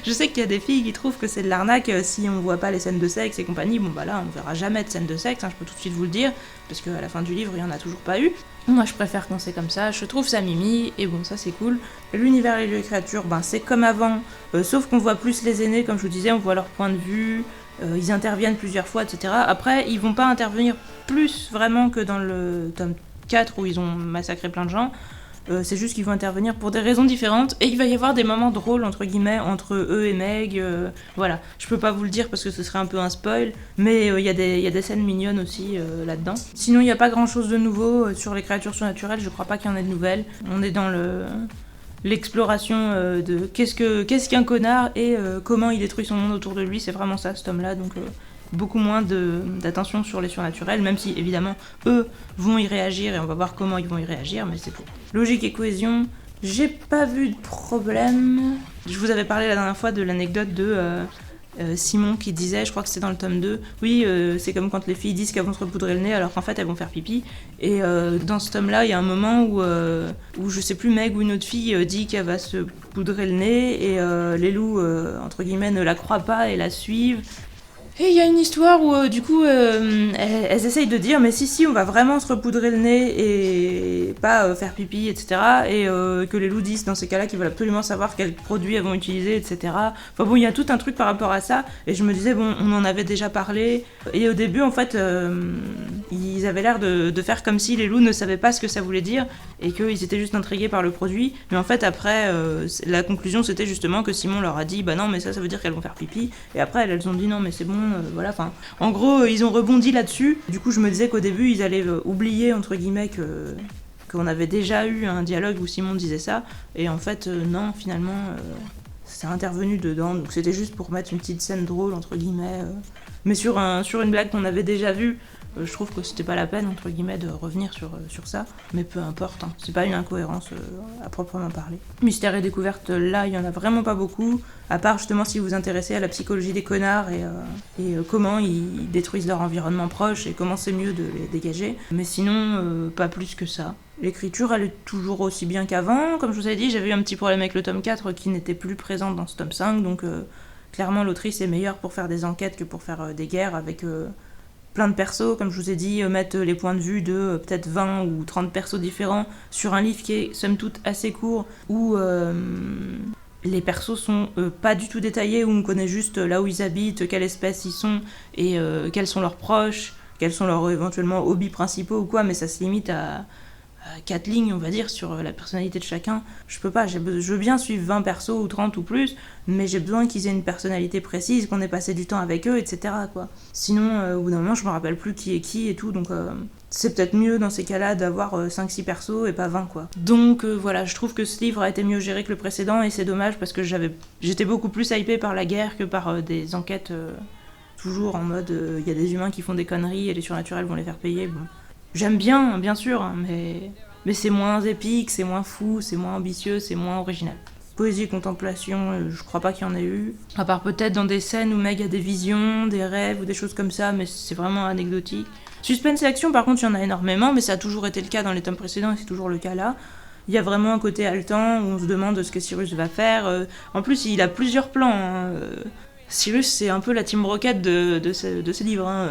Je sais qu'il y a des filles qui trouvent que c'est de l'arnaque si on voit pas les scènes de sexe et compagnie. Bon là, on verra jamais de scènes de sexe, hein, je peux tout de suite vous le dire, parce qu'à la fin du livre, il y en a toujours pas eu. Moi, je préfère quand c'est comme ça, je trouve ça mimi, et bon, ça c'est cool. L'univers et les créatures, c'est comme avant, sauf qu'on voit plus les aînés, comme je vous disais, on voit leur point de vue, ils interviennent plusieurs fois, etc. Après, ils vont pas intervenir plus vraiment que dans le tome 4 où ils ont massacré plein de gens. C'est juste qu'ils vont intervenir pour des raisons différentes, et il va y avoir des moments drôles entre guillemets entre eux et Meg. Voilà, je peux pas vous le dire parce que ce serait un peu un spoil, mais il y a des scènes mignonnes aussi là-dedans. Sinon, il n'y a pas grand-chose de nouveau sur les créatures surnaturelles. Je crois pas qu'il y en ait de nouvelles. On est dans l'exploration de qu'est-ce qu'un connard et comment il détruit son monde autour de lui. C'est vraiment ça, ce tome-là. Donc beaucoup moins d'attention sur les surnaturels, même si évidemment eux vont y réagir et on va voir comment ils vont y réagir, mais c'est tout. Logique et cohésion, j'ai pas vu de problème. Je vous avais parlé la dernière fois de l'anecdote de Simon qui disait, je crois que c'était dans le tome 2, oui, c'est comme quand les filles disent qu'elles vont se repoudrer le nez alors qu'en fait elles vont faire pipi. Et dans ce tome-là, il y a un moment où je sais plus, Meg ou une autre fille dit qu'elle va se poudrer le nez, et les loups, entre guillemets, ne la croient pas et la suivent. Et il y a une histoire où, du coup, elles essayent de dire, mais si, on va vraiment se repoudrer le nez et pas faire pipi, etc. Et que les loups disent dans ces cas-là qu'ils veulent absolument savoir quels produits elles vont utiliser, etc. Enfin bon, il y a tout un truc par rapport à ça. Et je me disais, bon, on en avait déjà parlé. Et au début, en fait, ils avaient l'air de faire comme si les loups ne savaient pas ce que ça voulait dire et qu'ils étaient juste intrigués par le produit. Mais en fait, après, la conclusion, c'était justement que Simon leur a dit, bah non, mais ça veut dire qu'elles vont faire pipi. Et après, elles ont dit, non, mais c'est bon. Voilà, enfin, en gros, ils ont rebondi là-dessus. Du coup, je me disais qu'au début, ils allaient oublier, entre guillemets, qu'on avait déjà eu un dialogue où Simon disait ça. Et en fait, non, finalement, c'est intervenu dedans. Donc c'était juste pour mettre une petite scène drôle, entre guillemets. Mais sur une blague qu'on avait déjà vue. Je trouve que c'était pas la peine, entre guillemets, de revenir sur ça. Mais peu importe, hein. C'est pas une incohérence à proprement parler. Mystère et découverte, là, il y en a vraiment pas beaucoup. À part, justement, si vous vous intéressez à la psychologie des connards et comment ils détruisent leur environnement proche et comment c'est mieux de les dégager. Mais sinon, pas plus que ça. L'écriture, elle est toujours aussi bien qu'avant. Comme je vous avais dit, j'avais eu un petit problème avec le tome 4 qui n'était plus présent dans ce tome 5. Donc, clairement, l'autrice est meilleure pour faire des enquêtes que pour faire des guerres avec... plein de persos, comme je vous ai dit, mettre les points de vue de peut-être 20 ou 30 persos différents sur un livre qui est somme toute assez court, où les persos sont pas du tout détaillés, où on connaît juste là où ils habitent, quelle espèce ils sont, et quels sont leurs proches, quels sont leurs éventuellement hobbies principaux ou quoi, mais ça se limite à 4 lignes, on va dire, sur la personnalité de chacun. Je peux pas, je veux bien suivre 20 persos ou 30 ou plus, mais j'ai besoin qu'ils aient une personnalité précise, qu'on ait passé du temps avec eux, etc. quoi. Sinon, au bout d'un moment, je me rappelle plus qui est qui et tout, donc c'est peut-être mieux dans ces cas-là d'avoir 5-6 persos et pas 20, quoi. Donc voilà, je trouve que ce livre a été mieux géré que le précédent, et c'est dommage parce que j'étais beaucoup plus hypée par la guerre que par des enquêtes toujours en mode il y a des humains qui font des conneries et les surnaturels vont les faire payer, bon. J'aime bien sûr, hein, mais c'est moins épique, c'est moins fou, c'est moins ambitieux, c'est moins original. Poésie et contemplation, je crois pas qu'il y en ait eu. À part peut-être dans des scènes où Meg a des visions, des rêves ou des choses comme ça, mais c'est vraiment anecdotique. Suspense et action, par contre, il y en a énormément, mais ça a toujours été le cas dans les tomes précédents et c'est toujours le cas là. Il y a vraiment un côté haletant où on se demande ce que Cyrus va faire. En plus, il a plusieurs plans, hein. Cyrus, c'est un peu la Team Rocket de ce livre. Hein.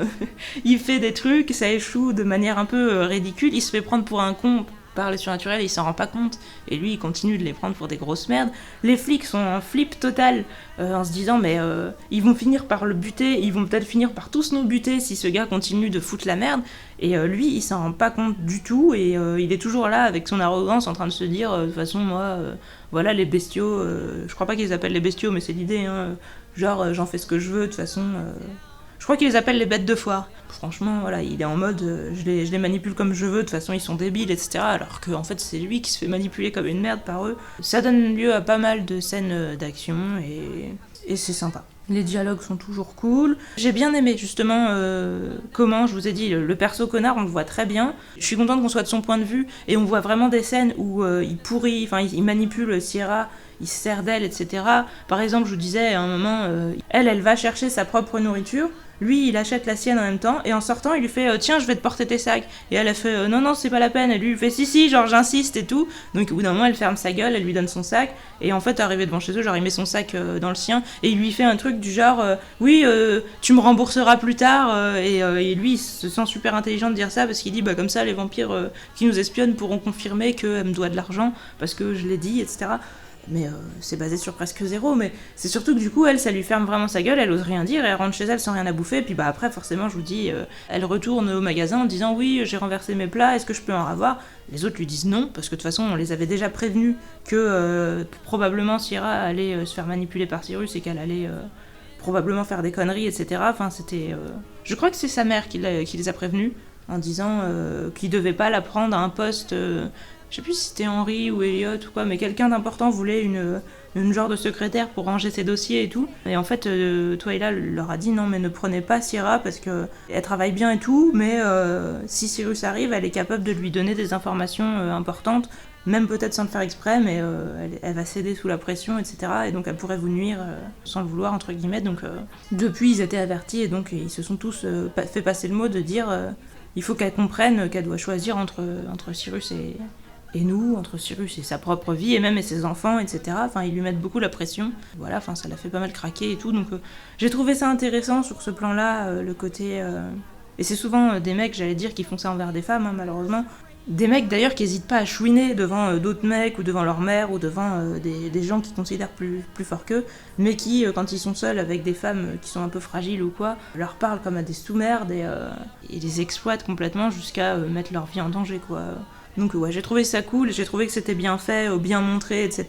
Il fait des trucs, ça échoue de manière un peu ridicule, il se fait prendre pour un con par les surnaturels et il s'en rend pas compte. Et lui, il continue de les prendre pour des grosses merdes. Les flics sont en flip total, en se disant, mais ils vont finir par le buter, ils vont peut-être finir par tous nous buter si ce gars continue de foutre la merde. Et lui, il s'en rend pas compte du tout, et il est toujours là avec son arrogance en train de se dire, de toute façon, moi, voilà, les bestiaux, je crois pas qu'ils les appellent les bestiaux, mais c'est l'idée, hein. Genre, j'en fais ce que je veux, de toute façon. Je crois qu'ils les appellent les bêtes de foire. Franchement, voilà, il est en mode je les manipule comme je veux, de toute façon ils sont débiles, etc. Alors qu'en fait, c'est lui qui se fait manipuler comme une merde par eux. Ça donne lieu à pas mal de scènes d'action et c'est sympa. Les dialogues sont toujours cool. J'ai bien aimé justement comment, je vous ai dit, le perso connard, on le voit très bien. Je suis contente qu'on soit de son point de vue et on voit vraiment des scènes où il manipule Sierra, il se sert d'elle, etc. Par exemple, je vous disais à un moment, elle va chercher sa propre nourriture. Lui, il achète la sienne en même temps, et en sortant, il lui fait tiens, je vais te porter tes sacs. Et elle a fait non, c'est pas la peine. Et lui, il fait si, genre j'insiste et tout. Donc au bout d'un moment, elle ferme sa gueule, elle lui donne son sac. Et en fait, arrivé devant chez eux, genre il met son sac dans le sien, et il lui fait un truc du genre oui, tu me rembourseras plus tard. Et lui, il se sent super intelligent de dire ça, parce qu'il dit comme ça, les vampires qui nous espionnent pourront confirmer qu'elle me doit de l'argent, parce que je l'ai dit, etc. Mais c'est basé sur presque zéro, mais c'est surtout que du coup, elle, ça lui ferme vraiment sa gueule, elle ose rien dire, et elle rentre chez elle sans rien à bouffer, puis après, forcément, je vous dis, elle retourne au magasin en disant « Oui, j'ai renversé mes plats, est-ce que je peux en avoir ?» Les autres lui disent non, parce que de toute façon, on les avait déjà prévenus que probablement Sierra allait se faire manipuler par Cyrus, et qu'elle allait probablement faire des conneries, etc. Enfin, c'était... Je crois que c'est sa mère qui les a prévenus, en disant qu'il devait pas la prendre à un poste... je sais plus si c'était Henry ou Elliot ou quoi, mais quelqu'un d'important voulait une genre de secrétaire pour ranger ses dossiers et tout. Et en fait, Twyla leur a dit non, mais ne prenez pas Sierra parce que elle travaille bien et tout, mais si Cyrus arrive, elle est capable de lui donner des informations importantes, même peut-être sans le faire exprès, mais elle va céder sous la pression, etc. Et donc elle pourrait vous nuire sans le vouloir, entre guillemets. Donc depuis, ils étaient avertis et donc ils se sont tous fait passer le mot de dire il faut qu'elle comprenne qu'elle doit choisir entre Cyrus et nous, entre Cyrus et sa propre vie, et même et ses enfants, etc. Enfin, ils lui mettent beaucoup la pression. Voilà, enfin, ça l'a fait pas mal craquer et tout. Donc, j'ai trouvé ça intéressant sur ce plan-là, le côté... Et c'est souvent des mecs, j'allais dire, qui font ça envers des femmes, hein, malheureusement. Des mecs, d'ailleurs, qui hésitent pas à chouiner devant d'autres mecs, ou devant leur mère, ou devant des gens qu'ils considèrent plus forts qu'eux, mais qui, quand ils sont seuls avec des femmes qui sont un peu fragiles ou quoi, leur parlent comme à des sous-merdes et les exploitent complètement jusqu'à mettre leur vie en danger, quoi. Donc ouais, j'ai trouvé ça cool, j'ai trouvé que c'était bien fait, bien montré, etc.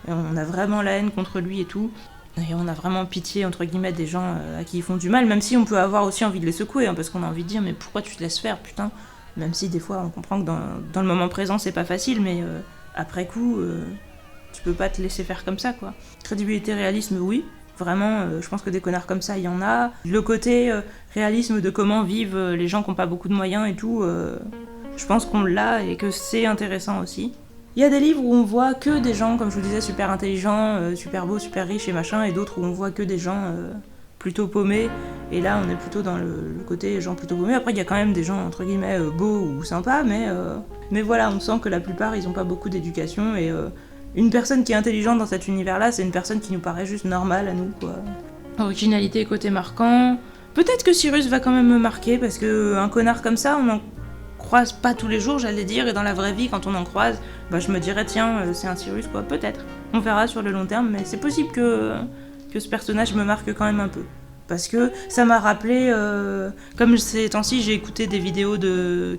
Et on a vraiment la haine contre lui et tout. Et on a vraiment pitié, entre guillemets, des gens à qui ils font du mal, même si on peut avoir aussi envie de les secouer, hein, parce qu'on a envie de dire, mais pourquoi tu te laisses faire, putain? Même si des fois on comprend que dans le moment présent c'est pas facile, mais après coup, tu peux pas te laisser faire comme ça, quoi. Crédibilité, réalisme, oui. Vraiment, je pense que des connards comme ça, il y en a. Le côté réalisme de comment vivent les gens qui n'ont pas beaucoup de moyens et tout, je pense qu'on l'a et que c'est intéressant aussi. Il y a des livres où on voit que des gens, comme je vous disais, super intelligents, super beaux, super riches et machin, et d'autres où on voit que des gens plutôt paumés. Et là, on est plutôt dans le côté gens plutôt paumés. Après, il y a quand même des gens, entre guillemets, beaux ou sympas, mais voilà, on sent que la plupart, ils n'ont pas beaucoup d'éducation. Et une personne qui est intelligente dans cet univers-là, c'est une personne qui nous paraît juste normale à nous, quoi. Originalité, côté marquant. Peut-être que Cyrus va quand même me marquer, parce qu'un connard comme ça, on en croise pas tous les jours, j'allais dire, et dans la vraie vie, quand on en croise, bah, je me dirais, tiens, c'est un Cyrus, quoi, peut-être. On verra sur le long terme, mais c'est possible que ce personnage me marque quand même un peu. Parce que ça m'a rappelé, comme ces temps-ci, j'ai écouté des vidéos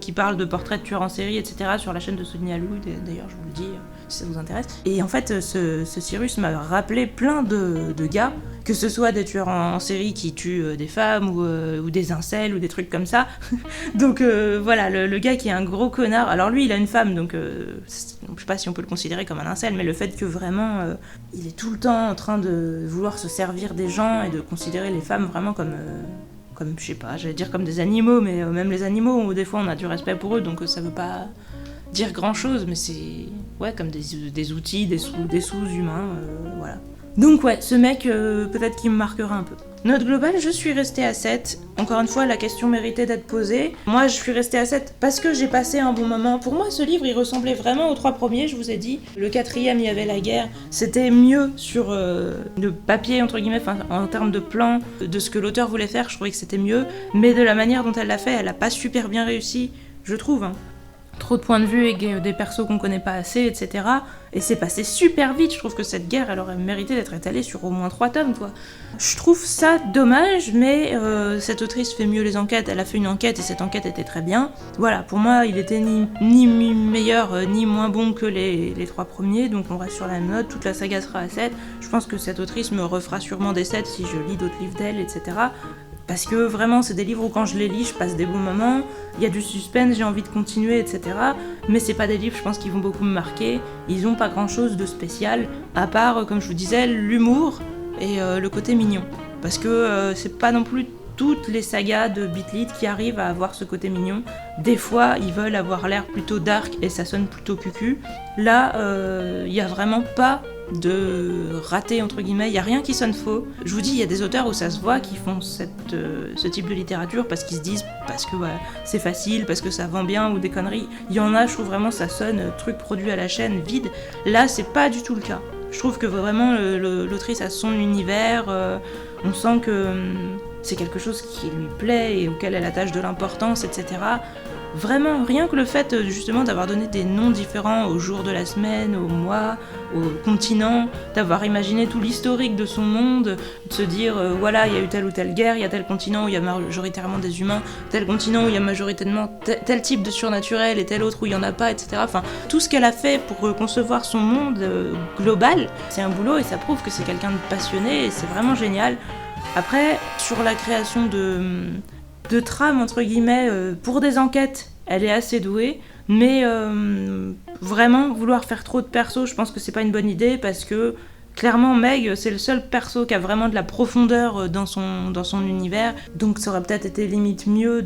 qui parlent de portraits de tueurs en série, etc., sur la chaîne de Sonia Lou, d'ailleurs, je vous le dis, si ça vous intéresse. Et en fait, ce Cyrus m'a rappelé plein de gars, que ce soit des tueurs en série qui tuent des femmes, ou des incels, ou des trucs comme ça. Donc voilà, le gars qui est un gros connard, alors lui, il a une femme, donc je sais pas si on peut le considérer comme un incel, mais le fait que vraiment, il est tout le temps en train de vouloir se servir des gens, et de considérer les femmes vraiment comme je sais pas, j'allais dire comme des animaux, mais même les animaux, des fois on a du respect pour eux, donc ça veut pas dire grand chose, mais c'est ouais, comme des outils, des sous-humains, voilà. Donc ouais, ce mec, peut-être qu'il me marquera un peu. Note globale, je suis restée à 7. Encore une fois, la question méritait d'être posée. Moi, je suis restée à 7 parce que j'ai passé un bon moment. Pour moi, ce livre, il ressemblait vraiment aux 3 premiers, je vous ai dit. Le 4e, il y avait la guerre. C'était mieux sur le papier, entre guillemets, en termes de plan, de ce que l'auteur voulait faire, je trouvais que c'était mieux. Mais de la manière dont elle l'a fait, elle a pas super bien réussi, je trouve, hein. Trop de points de vue et des persos qu'on connaît pas assez, etc. Et c'est passé super vite. Je trouve que cette guerre, elle aurait mérité d'être étalée sur au moins 3 tomes, quoi. Je trouve ça dommage, mais cette autrice fait mieux les enquêtes. Elle a fait une enquête et cette enquête était très bien. Voilà, pour moi, il était ni meilleur ni moins bon que les 3 premiers, donc on reste sur la même note. Toute la saga sera à 7. Je pense que cette autrice me refera sûrement des 7 si je lis d'autres livres d'elle, etc. Parce que vraiment, c'est des livres où quand je les lis, je passe des bons moments, il y a du suspense, j'ai envie de continuer, etc. Mais c'est pas des livres, je pense, qui vont beaucoup me marquer. Ils ont pas grand-chose de spécial, à part, comme je vous disais, l'humour et le côté mignon. Parce que c'est pas non plus toutes les sagas de Beat Lit qui arrivent à avoir ce côté mignon. Des fois, ils veulent avoir l'air plutôt dark et ça sonne plutôt cucu. Là, y a vraiment pas de raté, entre guillemets, il y a rien qui sonne faux. Je vous dis, il y a des auteurs où ça se voit qui font ce type de littérature parce qu'ils se disent, parce que voilà, c'est facile, parce que ça vend bien ou des conneries. Il y en a, je trouve vraiment ça sonne truc produit à la chaîne, vide. Là, c'est pas du tout le cas. Je trouve que vraiment l'autrice a son univers, on sent que c'est quelque chose qui lui plaît et auquel elle attache de l'importance, etc. Vraiment, rien que le fait justement d'avoir donné des noms différents aux jours de la semaine, aux mois, aux continents, d'avoir imaginé tout l'historique de son monde, de se dire voilà, il y a eu telle ou telle guerre, il y a tel continent où il y a majoritairement des humains, tel continent où il y a majoritairement tel type de surnaturel et tel autre où il n'y en a pas, etc. Enfin, tout ce qu'elle a fait pour concevoir son monde global, c'est un boulot et ça prouve que c'est quelqu'un de passionné et c'est vraiment génial. Après, sur la création de trame, entre guillemets, pour des enquêtes, elle est assez douée, mais vraiment, vouloir faire trop de persos, je pense que c'est pas une bonne idée, parce que, clairement, Meg, c'est le seul perso qui a vraiment de la profondeur dans son univers, donc ça aurait peut-être été limite mieux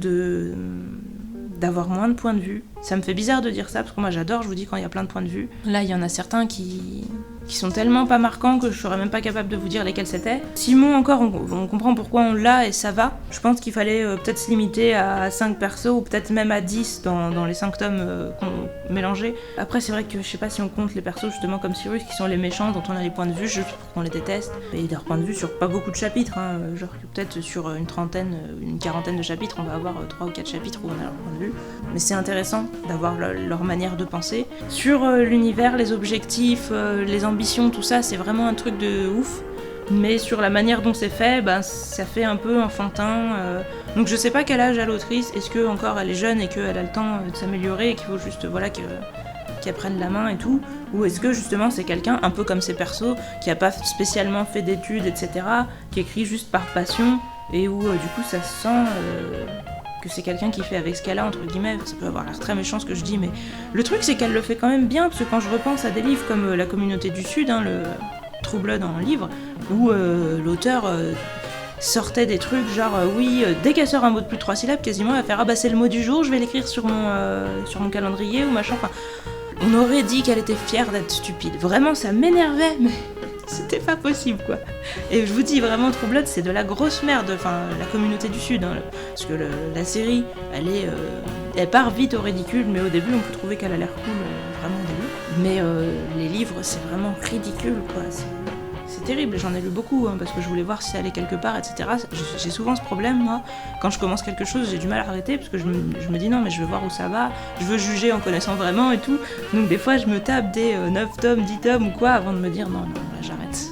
d'avoir moins de points de vue. Ça me fait bizarre de dire ça, parce que moi j'adore, je vous dis, quand il y a plein de points de vue. Là, il y en a certains qui qui sont tellement pas marquants que je serais même pas capable de vous dire lesquels c'était. Simon encore, on comprend pourquoi on l'a et ça va. Je pense qu'il fallait peut-être se limiter à 5 persos ou peut-être même à 10 dans les 5 tomes qu'on mélangeait. Après c'est vrai que je sais pas si on compte les persos justement comme Cyrus qui sont les méchants dont on a les points de vue juste pour qu'on les déteste. Et leur point de vue sur pas beaucoup de chapitres, hein, genre peut-être sur une quarantaine de chapitres on va avoir 3 ou 4 chapitres où on a leur point de vue. Mais c'est intéressant d'avoir leur manière de penser. Sur l'univers, les objectifs, les ambitions, tout ça, c'est vraiment un truc de ouf. Mais sur la manière dont c'est fait, ça fait un peu enfantin. Donc je sais pas quel âge a l'autrice, est-ce que encore elle est jeune et qu'elle a le temps de s'améliorer et qu'il faut juste qu'elle prenne la main et tout, ou est-ce que justement c'est quelqu'un, un peu comme ses persos, qui a pas spécialement fait d'études, etc., qui écrit juste par passion, et où du coup ça se sent que c'est quelqu'un qui fait avec ce qu'elle a, entre guillemets. Ça peut avoir l'air très méchant ce que je dis, mais le truc c'est qu'elle le fait quand même bien, parce que quand je repense à des livres comme La Communauté du Sud, hein, le True Blood en livre, où l'auteur sortait des trucs genre dès qu'elle sort un mot de plus de 3 syllabes, quasiment elle va faire c'est le mot du jour, je vais l'écrire sur mon calendrier ou machin, enfin on aurait dit qu'elle était fière d'être stupide. Vraiment ça m'énervait, mais c'était pas possible quoi. Et je vous dis vraiment True Blood c'est de la grosse merde, enfin La Communauté du Sud, hein, parce que la série elle part vite au ridicule, mais au début on peut trouver qu'elle a l'air cool, vraiment au début. Mais les livres c'est vraiment ridicule quoi, c'est terrible, j'en ai lu beaucoup, hein, parce que je voulais voir si ça allait quelque part, etc. J'ai souvent ce problème, moi, quand je commence quelque chose, j'ai du mal à arrêter, parce que je me dis non, mais je veux voir où ça va, je veux juger en connaissant vraiment et tout, donc des fois je me tape des 9 tomes, 10 tomes ou quoi, avant de me dire non, là j'arrête.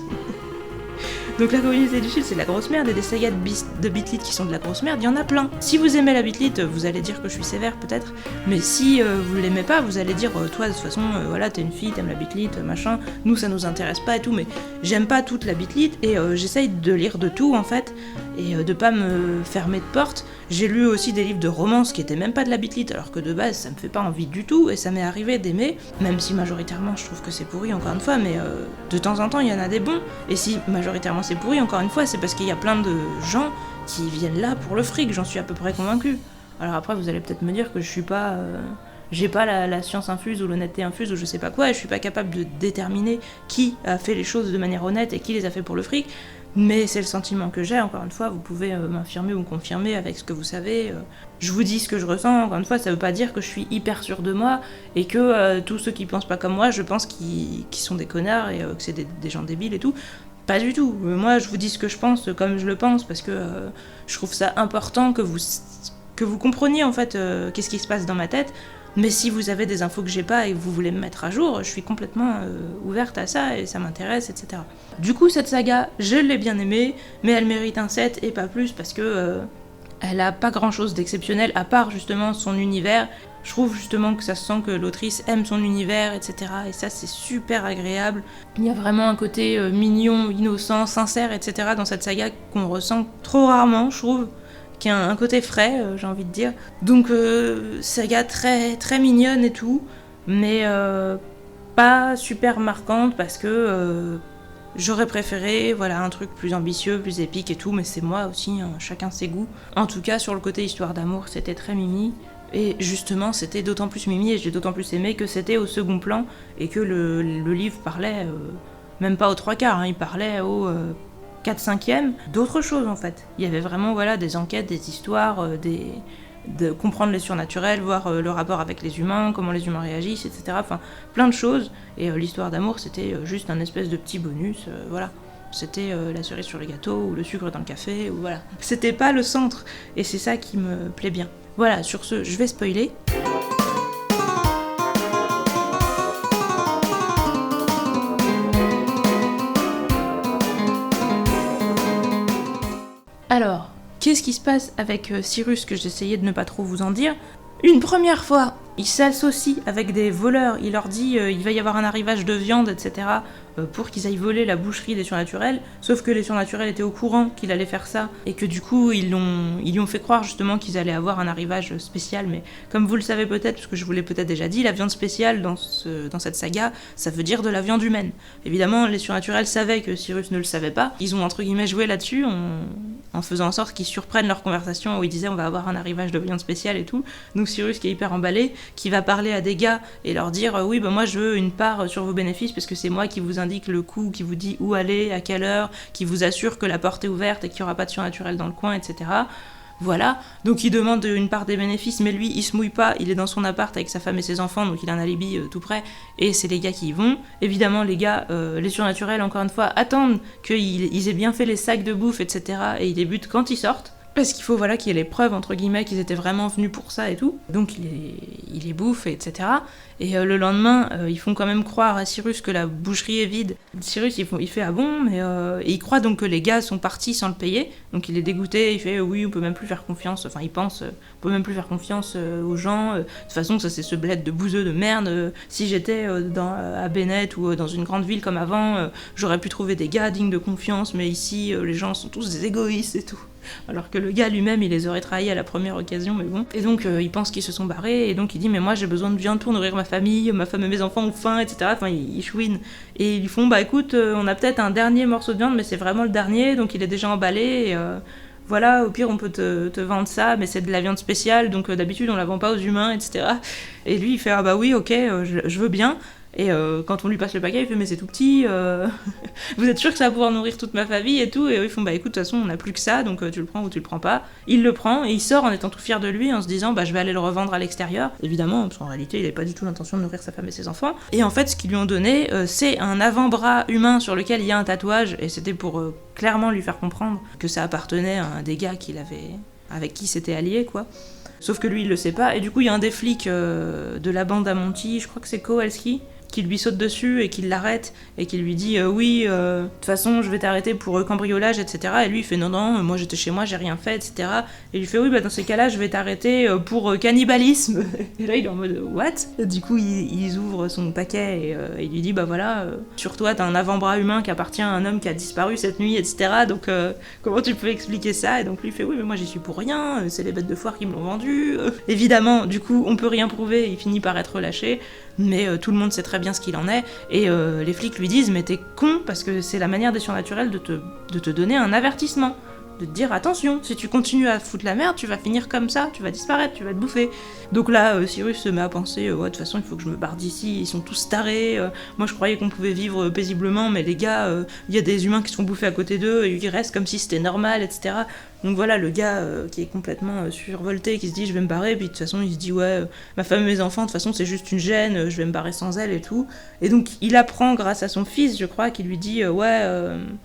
Donc La Communauté du Sud c'est de la grosse merde, et des sagas de Beatlit qui sont de la grosse merde, il y en a plein. Si vous aimez la Beatlit, vous allez dire que je suis sévère peut-être, mais si vous l'aimez pas, vous allez dire toi de toute façon voilà t'es une fille, t'aimes la Beatlit, machin, nous ça nous intéresse pas et tout, mais j'aime pas toute la Beatlit et j'essaye de lire de tout en fait, et de pas me fermer de porte. J'ai lu aussi des livres de romance qui étaient même pas de la Beatlit, alors que de base ça me fait pas envie du tout, et ça m'est arrivé d'aimer, même si majoritairement je trouve que c'est pourri encore une fois, mais de temps en temps il y en a des bons, et si majoritairement c'est pourri encore une fois, c'est parce qu'il y a plein de gens qui viennent là pour le fric, j'en suis à peu près convaincue. Alors après vous allez peut-être me dire que je suis pas... j'ai pas la science infuse ou l'honnêteté infuse ou je sais pas quoi, et je suis pas capable de déterminer qui a fait les choses de manière honnête et qui les a fait pour le fric, mais c'est le sentiment que j'ai, encore une fois, vous pouvez m'affirmer ou me confirmer avec ce que vous savez. Je vous dis ce que je ressens, encore une fois, ça veut pas dire que je suis hyper sûre de moi, et que tous ceux qui pensent pas comme moi, je pense qu'ils sont des connards et que c'est des gens débiles et tout. Pas du tout, moi je vous dis ce que je pense comme je le pense, parce que je trouve ça important que vous compreniez en fait qu'est-ce qui se passe dans ma tête. Mais si vous avez des infos que j'ai pas et que vous voulez me mettre à jour, je suis complètement ouverte à ça et ça m'intéresse, etc. Du coup, cette saga, je l'ai bien aimée, mais elle mérite un 7 et pas plus parce que elle a pas grand chose d'exceptionnel à part justement son univers. Je trouve justement que ça se sent que l'autrice aime son univers, etc. Et ça, c'est super agréable. Il y a vraiment un côté mignon, innocent, sincère, etc. dans cette saga qu'on ressent trop rarement, je trouve. Qui a un côté frais, j'ai envie de dire. Donc, saga très, très mignonne et tout, mais pas super marquante parce que j'aurais préféré un truc plus ambitieux, plus épique et tout, mais c'est moi aussi, hein, chacun ses goûts. En tout cas, sur le côté histoire d'amour, c'était très mimi. Et justement, c'était d'autant plus mimi et j'ai d'autant plus aimé que c'était au second plan et que le livre parlait, même pas aux 3/4, hein, il parlait au 4/5 d'autres choses en fait. Il y avait vraiment des enquêtes, des histoires, de comprendre les surnaturels, voir le rapport avec les humains, comment les humains réagissent, etc. Enfin, plein de choses. Et l'histoire d'amour, c'était juste un espèce de petit bonus, voilà. C'était la cerise sur le gâteau ou le sucre dans le café, ou voilà. C'était pas le centre, et c'est ça qui me plaît bien. Voilà, sur ce, je vais spoiler. Alors, qu'est-ce qui se passe avec Cyrus, que j'essayais de ne pas trop vous en dire ? Une première fois, il s'associe avec des voleurs, il leur dit il va y avoir un arrivage de viande, etc., pour qu'ils aillent voler la boucherie des surnaturels, sauf que les surnaturels étaient au courant qu'il allait faire ça, et que du coup, ils lui ont fait croire justement qu'ils allaient avoir un arrivage spécial, mais comme vous le savez peut-être, parce que je vous l'ai peut-être déjà dit, la viande spéciale dans cette saga, ça veut dire de la viande humaine. Évidemment, les surnaturels savaient que Cyrus ne le savait pas, ils ont entre guillemets joué là-dessus, en faisant en sorte qu'ils surprennent leur conversation où ils disaient on va avoir un arrivage de viande spéciale et tout, donc Cyrus qui est hyper emballé, qui va parler à des gars et leur dire oui, bah moi je veux une part sur vos bénéfices parce que c'est moi qui vous indique le coup, qui vous dit où aller, à quelle heure, qui vous assure que la porte est ouverte et qu'il n'y aura pas de surnaturel dans le coin, etc. Voilà, donc il demande une part des bénéfices, mais lui, il se mouille pas, il est dans son appart avec sa femme et ses enfants, donc il a un alibi tout près, et c'est les gars qui y vont. Évidemment, les gars, les surnaturels, encore une fois, attendent qu'ils aient bien fait les sacs de bouffe, etc., et ils débutent quand ils sortent. Parce qu'il faut qu'il y ait les preuves, entre guillemets, qu'ils étaient vraiment venus pour ça et tout. Donc il les bouffe, etc. Et le lendemain, ils font quand même croire à Cyrus que la boucherie est vide. Cyrus, il fait « Ah bon ?» mais et il croit donc que les gars sont partis sans le payer. Donc il est dégoûté, il fait « Oui, on peut même plus faire confiance. » Enfin, il pense « On peut même plus faire confiance aux gens. De toute façon, ça c'est ce bled de bouseux de merde. Si j'étais à Bennett ou dans une grande ville comme avant, j'aurais pu trouver des gars dignes de confiance. Mais ici, les gens sont tous des égoïstes et tout. » Alors que le gars lui-même, il les aurait trahis à la première occasion, mais bon. Et donc, il pense qu'ils se sont barrés, et donc il dit « Mais moi, j'ai besoin de viande pour nourrir ma famille, ma femme et mes enfants ont faim, etc. » Enfin, il chouine. Et ils lui font « Bah écoute, on a peut-être un dernier morceau de viande, mais c'est vraiment le dernier, donc il est déjà emballé, et voilà, au pire, on peut te vendre ça, mais c'est de la viande spéciale, donc d'habitude, on la vend pas aux humains, etc. » Et lui, il fait « Ah bah oui, ok, je veux bien. » Et quand on lui passe le paquet, il fait « Mais c'est tout petit, vous êtes sûr que ça va pouvoir nourrir toute ma famille et tout ?» Et eux, ils font « Bah écoute, de toute façon, on n'a plus que ça, donc tu le prends ou tu le prends pas. » Il le prend et il sort en étant tout fier de lui, en se disant « Bah je vais aller le revendre à l'extérieur. » Évidemment, parce qu'en réalité, il n'avait pas du tout l'intention de nourrir sa femme et ses enfants. Et en fait, ce qu'ils lui ont donné, c'est un avant-bras humain sur lequel il y a un tatouage, et c'était pour clairement lui faire comprendre que ça appartenait à un des gars avec qui s'était allié, quoi. Sauf que lui, il le sait pas, et du coup, il y a un des flics de la bande à Monty, je crois que c'est Kowalski, qui lui saute dessus et qui l'arrête et qui lui dit oui, de toute façon je vais t'arrêter pour cambriolage, etc. Et lui il fait non, moi j'étais chez moi, j'ai rien fait, etc. Et il lui fait oui, bah dans ces cas-là je vais t'arrêter pour cannibalisme. Et là il est en mode what? Et du coup ils ouvrent son paquet et il lui dit bah voilà, sur toi t'as un avant-bras humain qui appartient à un homme qui a disparu cette nuit, etc. Donc comment tu peux expliquer ça? Et donc lui il fait oui, mais moi j'y suis pour rien, c'est les bêtes de foire qui me l'ont vendu. Évidemment, du coup on peut rien prouver, il finit par être relâché. Mais tout le monde sait très bien ce qu'il en est, et les flics lui disent « Mais t'es con, parce que c'est la manière des surnaturels de te donner un avertissement, de te dire « Attention, si tu continues à foutre la merde, tu vas finir comme ça, tu vas disparaître, tu vas te bouffer. » Donc là, Cyrus se met à penser « Ouais, de toute façon, il faut que je me barre d'ici, ils sont tous tarés, moi je croyais qu'on pouvait vivre paisiblement, mais les gars, il y a des humains qui se font bouffer à côté d'eux, et ils restent comme si c'était normal, etc. » Donc voilà, le gars qui est complètement survolté, qui se dit je vais me barrer, puis de toute façon il se dit ouais, ma femme et mes enfants, de toute façon c'est juste une gêne, je vais me barrer sans elle et tout. Et donc il apprend grâce à son fils, je crois, qui lui dit ouais,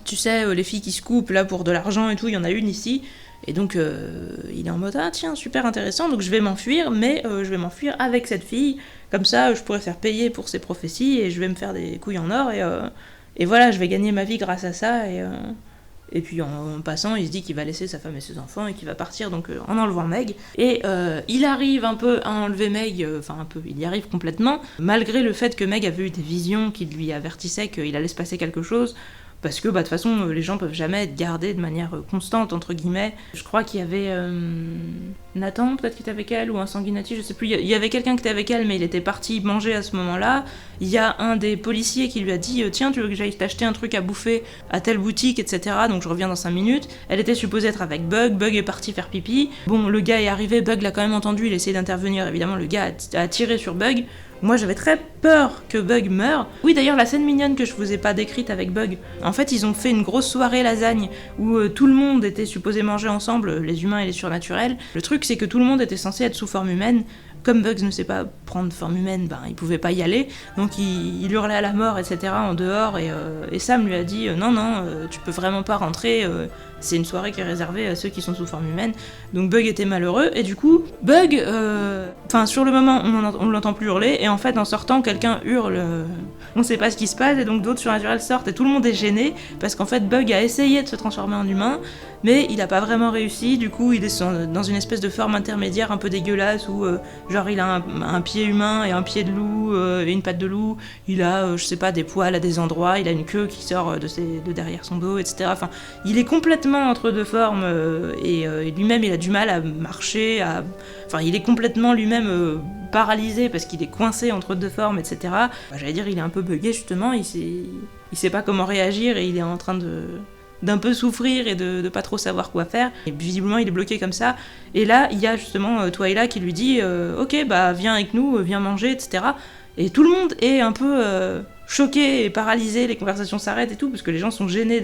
tu sais, les filles qui se coupent là pour de l'argent et tout, il y en a une ici. Et donc il est en mode ah tiens, super intéressant, donc je vais m'enfuir, mais je vais m'enfuir avec cette fille, comme ça je pourrais faire payer pour ses prophéties et je vais me faire des couilles en or et voilà, je vais gagner ma vie grâce à ça et puis en passant, il se dit qu'il va laisser sa femme et ses enfants et qu'il va partir donc en enlevant Meg. Et il arrive un peu à enlever Meg, il y arrive complètement, malgré le fait que Meg avait eu des visions qui lui avertissaient qu'il allait se passer quelque chose. Parce que de toute façon, les gens peuvent jamais être gardés de manière constante, entre guillemets. Je crois qu'il y avait Nathan, peut-être qui était avec elle, ou un Sanguinati, je sais plus. Il y avait quelqu'un qui était avec elle, mais il était parti manger à ce moment-là. Il y a un des policiers qui lui a dit « Tiens, tu veux que j'aille t'acheter un truc à bouffer à telle boutique, etc. » Donc je reviens dans 5 minutes. Elle était supposée être avec Bug. Bug est parti faire pipi. Bon, le gars est arrivé, Bug l'a quand même entendu, il a essayé d'intervenir. Évidemment, le gars a tiré sur Bug. Moi, j'avais très peur que Bug meure. Oui, d'ailleurs, la scène mignonne que je vous ai pas décrite avec Bug, en fait, ils ont fait une grosse soirée lasagne où tout le monde était supposé manger ensemble, les humains et les surnaturels. Le truc, c'est que tout le monde était censé être sous forme humaine. Comme Bugs ne sait pas prendre forme humaine, il pouvait pas y aller, donc il hurlait à la mort, etc. en dehors, et Sam lui a dit non, tu peux vraiment pas rentrer, c'est une soirée qui est réservée à ceux qui sont sous forme humaine. Donc Bug était malheureux, et du coup, Bug, sur le moment, on l'entend plus hurler, et en fait, en sortant, quelqu'un hurle, on sait pas ce qui se passe, et donc d'autres surnaturels sortent, et tout le monde est gêné, parce qu'en fait, Bug a essayé de se transformer en humain, mais il a pas vraiment réussi, du coup, il est dans une espèce de forme intermédiaire un peu dégueulasse, où genre il a un pied humain et un pied de loup et une patte de loup, il a je sais pas des poils à des endroits, il a une queue qui sort de derrière son dos, etc. Enfin, il est complètement entre deux formes et lui-même il a du mal à marcher, il est complètement lui-même paralysé parce qu'il est coincé entre deux formes, etc. J'allais dire il est un peu buggé justement, il sait pas comment réagir et il est en train d'un peu souffrir et de pas trop savoir quoi faire. Et visiblement, il est bloqué comme ça. Et là, il y a justement Twyla qui lui dit ok, bah viens avec nous, viens manger, etc. Et tout le monde est un peu choqué et paralysé, les conversations s'arrêtent et tout, parce que les gens sont gênés,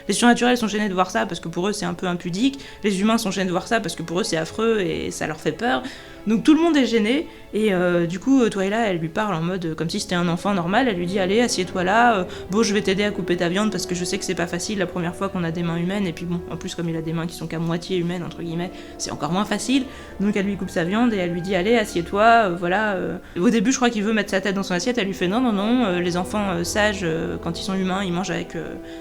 les surnaturels sont gênés de voir ça, parce que pour eux c'est un peu impudique, les humains sont gênés de voir ça, parce que pour eux c'est affreux et ça leur fait peur. Donc tout le monde est gêné, et du coup Twyla elle lui parle en mode comme si c'était un enfant normal, elle lui dit allez assieds-toi là, bon je vais t'aider à couper ta viande parce que je sais que c'est pas facile la première fois qu'on a des mains humaines, et puis bon en plus comme il a des mains qui sont qu'à moitié humaines entre guillemets, c'est encore moins facile, donc elle lui coupe sa viande et elle lui dit allez assieds-toi, voilà. Au début je crois qu'il veut mettre sa tête dans son assiette, elle lui fait non, les enfants sages quand ils sont humains ils mangent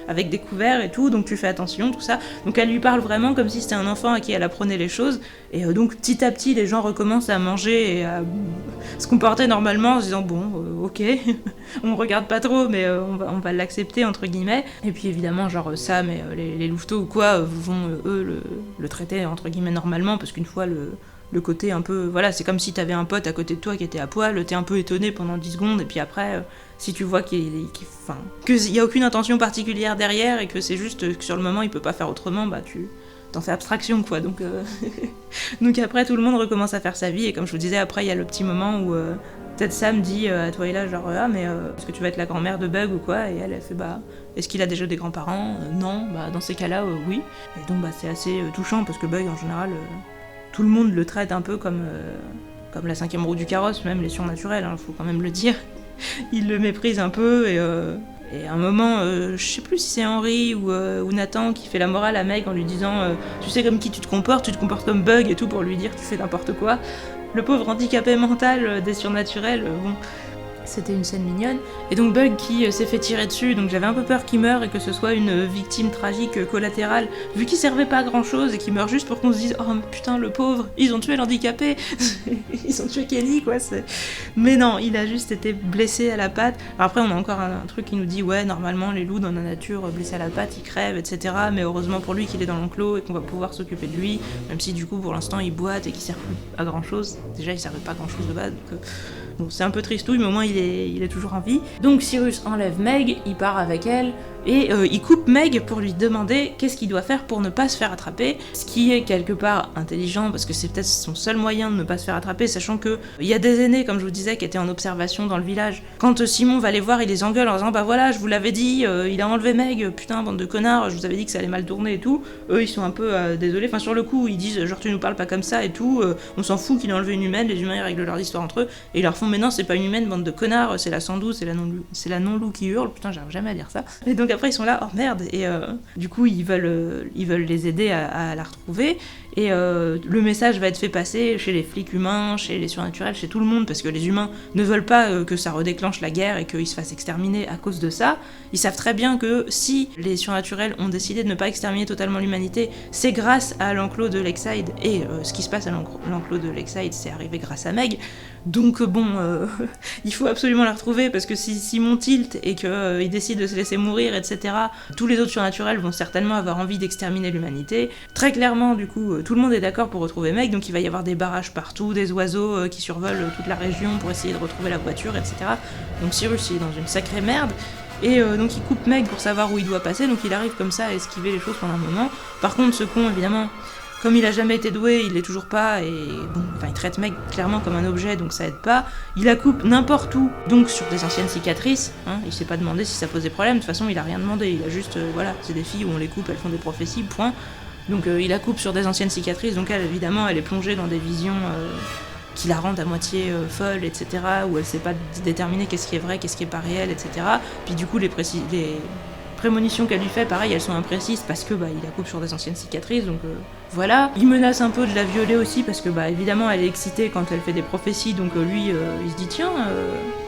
avec des couverts et tout, donc tu fais attention, tout ça, donc elle lui parle vraiment comme si c'était un enfant à qui elle apprenait les choses, et donc petit à petit les gens recommencent à manger et à se comporter normalement en se disant bon ok on regarde pas trop mais on va l'accepter entre guillemets, et puis évidemment genre Sam et les louveteaux ou quoi vont eux le traiter entre guillemets normalement, parce qu'une fois le côté un peu voilà, c'est comme si t'avais un pote à côté de toi qui était à poil, t'es un peu étonné pendant 10 secondes et puis après si tu vois qu'il y a aucune intention particulière derrière et que c'est juste que sur le moment il peut pas faire autrement, bah tu t'en fais abstraction quoi, donc donc après tout le monde recommence à faire sa vie, et comme je vous disais après il y a le petit moment où peut-être Sam dit à Twyla genre ah mais est-ce que tu vas être la grand-mère de Bug ou quoi, et elle fait bah est-ce qu'il a déjà des grands-parents, non, bah dans ces cas-là oui, et donc bah c'est assez touchant parce que Bug en général tout le monde le traite un peu comme la 5e roue du carrosse, même les surnaturels, hein, faut quand même le dire. Il le méprise un peu, et à un moment, je sais plus si c'est Henry ou Nathan qui fait la morale à Meg en lui disant tu sais comme qui tu te comportes comme Bug et tout, pour lui dire tu fais n'importe quoi. Le pauvre handicapé mental des surnaturels, bon... C'était une scène mignonne. Et donc Bug qui s'est fait tirer dessus, donc j'avais un peu peur qu'il meure et que ce soit une victime tragique collatérale, vu qu'il servait pas à grand chose et qu'il meurt juste pour qu'on se dise oh putain le pauvre, ils ont tué l'handicapé, ils ont tué Kenny quoi. Mais non, il a juste été blessé à la patte. Alors après on a encore un truc qui nous dit ouais normalement les loups dans la nature blessés à la patte ils crèvent etc, mais heureusement pour lui qu'il est dans l'enclos et qu'on va pouvoir s'occuper de lui, même si du coup pour l'instant il boite et qu'il sert plus à grand chose. Déjà il servait pas à grand chose de base, donc bon, c'est un peu tristouille, mais au moins il est toujours en vie. Donc Cyrus enlève Meg, il part avec elle, et il coupe Meg pour lui demander qu'est-ce qu'il doit faire pour ne pas se faire attraper, ce qui est quelque part intelligent, parce que c'est peut-être son seul moyen de ne pas se faire attraper, sachant que il y a des aînés, comme je vous disais, qui étaient en observation dans le village. Quand Simon va les voir, il les engueule en disant bah voilà, je vous l'avais dit, il a enlevé Meg, putain, bande de connards, je vous avais dit que ça allait mal tourner et tout. Eux, ils sont un peu désolés, enfin sur le coup, ils disent genre tu nous parles pas comme ça et tout, on s'en fout qu'il ait enlevé une humaine, les humains ils règlent leur histoire entre eux, et ils leur font mais non, c'est pas une humaine, bande de connards, c'est la 112, c'est la non-loup qui hurle, putain, j'arrive jamais à dire ça. Et donc après ils sont là, oh merde, et du coup ils veulent les aider à la retrouver, et le message va être fait passer chez les flics humains, chez les surnaturels, chez tout le monde, parce que les humains ne veulent pas que ça redéclenche la guerre et qu'ils se fassent exterminer à cause de ça. Ils savent très bien que si les surnaturels ont décidé de ne pas exterminer totalement l'humanité, c'est grâce à l'enclos de Lakeside, et ce qui se passe à l'enclos de Lakeside, c'est arrivé grâce à Meg. Donc bon, il faut absolument la retrouver, parce que si Simon tilt et qu'il décide de se laisser mourir, etc., tous les autres surnaturels vont certainement avoir envie d'exterminer l'humanité. Très clairement, du coup, tout le monde est d'accord pour retrouver Meg, donc il va y avoir des barrages partout, des oiseaux qui survolent toute la région pour essayer de retrouver la voiture, etc. Donc Cyrus il est dans une sacrée merde. Et donc il coupe Meg pour savoir où il doit passer, donc il arrive comme ça à esquiver les choses pendant un moment. Par contre, ce con, évidemment, comme il a jamais été doué, il l'est toujours pas, et bon, enfin il traite Meg clairement comme un objet, donc ça aide pas. Il la coupe n'importe où, donc sur des anciennes cicatrices, hein, il s'est pas demandé si ça posait problème, de toute façon il a rien demandé, il a juste, voilà, c'est des filles où on les coupe, elles font des prophéties, point. Donc il la coupe sur des anciennes cicatrices, donc elle, évidemment, elle est plongée dans des visions qui la rendent à moitié folle, etc., où elle sait pas déterminer qu'est-ce qui est vrai, qu'est-ce qui est pas réel, etc. Puis du coup, les prémonitions qu'elle lui fait, pareil, elles sont imprécises parce que il la coupe sur des anciennes cicatrices, donc voilà. Il menace un peu de la violer aussi parce que évidemment elle est excitée quand elle fait des prophéties, donc lui il se dit tiens,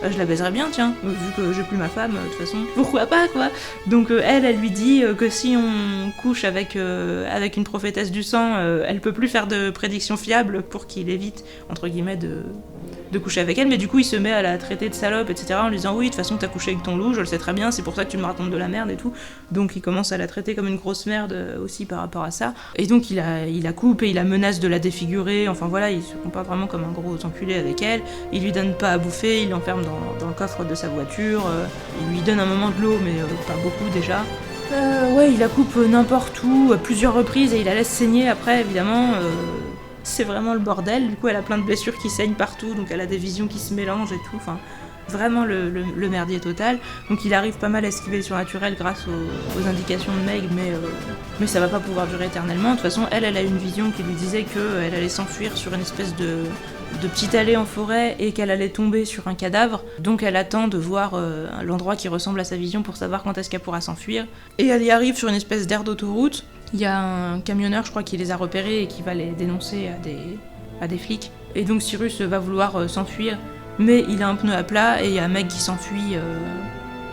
je la baiserais bien, tiens, vu que j'ai plus ma femme, de toute façon, pourquoi pas quoi. Donc elle lui dit que si on couche avec une prophétesse du sang, elle peut plus faire de prédictions fiables pour qu'il évite, entre guillemets, de coucher avec elle, mais du coup il se met à la traiter de salope, etc., en lui disant oui, de toute façon t'as couché avec ton loup, je le sais très bien, c'est pour ça que tu me racontes de la merde et tout. Donc il commence à la traiter comme une grosse merde aussi par rapport à ça, et donc il la coupe et il la menace de la défigurer, enfin voilà, il se comporte vraiment comme un gros enculé avec elle. Il lui donne pas à bouffer, il l'enferme dans le coffre de sa voiture, il lui donne un moment de l'eau, mais pas beaucoup déjà. Ouais, il la coupe n'importe où, à plusieurs reprises, et il la laisse saigner après, évidemment. C'est vraiment le bordel. Du coup, elle a plein de blessures qui saignent partout, donc elle a des visions qui se mélangent et tout. Enfin, vraiment le merdier total. Donc il arrive pas mal à esquiver le surnaturel grâce aux indications de Meg, mais ça va pas pouvoir durer éternellement. De toute façon, elle a une vision qui lui disait qu'elle allait s'enfuir sur une espèce de petite allée en forêt et qu'elle allait tomber sur un cadavre. Donc elle attend de voir l'endroit qui ressemble à sa vision pour savoir quand est-ce qu'elle pourra s'enfuir. Et elle y arrive sur une espèce d'aire d'autoroute. Il y a un camionneur, je crois, qui les a repérés et qui va les dénoncer à des flics. Et donc Cyrus va vouloir s'enfuir, mais il a un pneu à plat et il y a un mec qui s'enfuit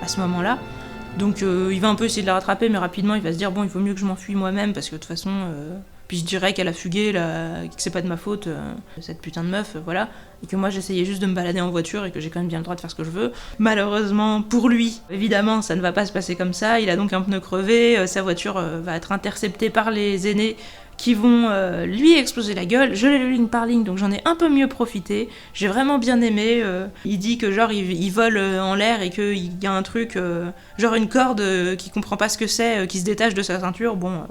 à ce moment-là. Donc il va un peu essayer de la rattraper, mais rapidement il va se dire bon, il vaut mieux que je m'enfuis moi-même parce que de toute façon puis je dirais qu'elle a fugué, que c'est pas de ma faute, cette putain de meuf, voilà. Et que moi j'essayais juste de me balader en voiture et que j'ai quand même bien le droit de faire ce que je veux. Malheureusement, pour lui, évidemment, ça ne va pas se passer comme ça. Il a donc un pneu crevé, sa voiture va être interceptée par les aînés qui vont lui exploser la gueule. Je l'ai lu ligne par ligne, donc j'en ai un peu mieux profité. J'ai vraiment bien aimé. Il dit que genre il vole en l'air et qu'il y a un truc, genre une corde qui comprend pas ce que c'est, qui se détache de sa ceinture. Bon...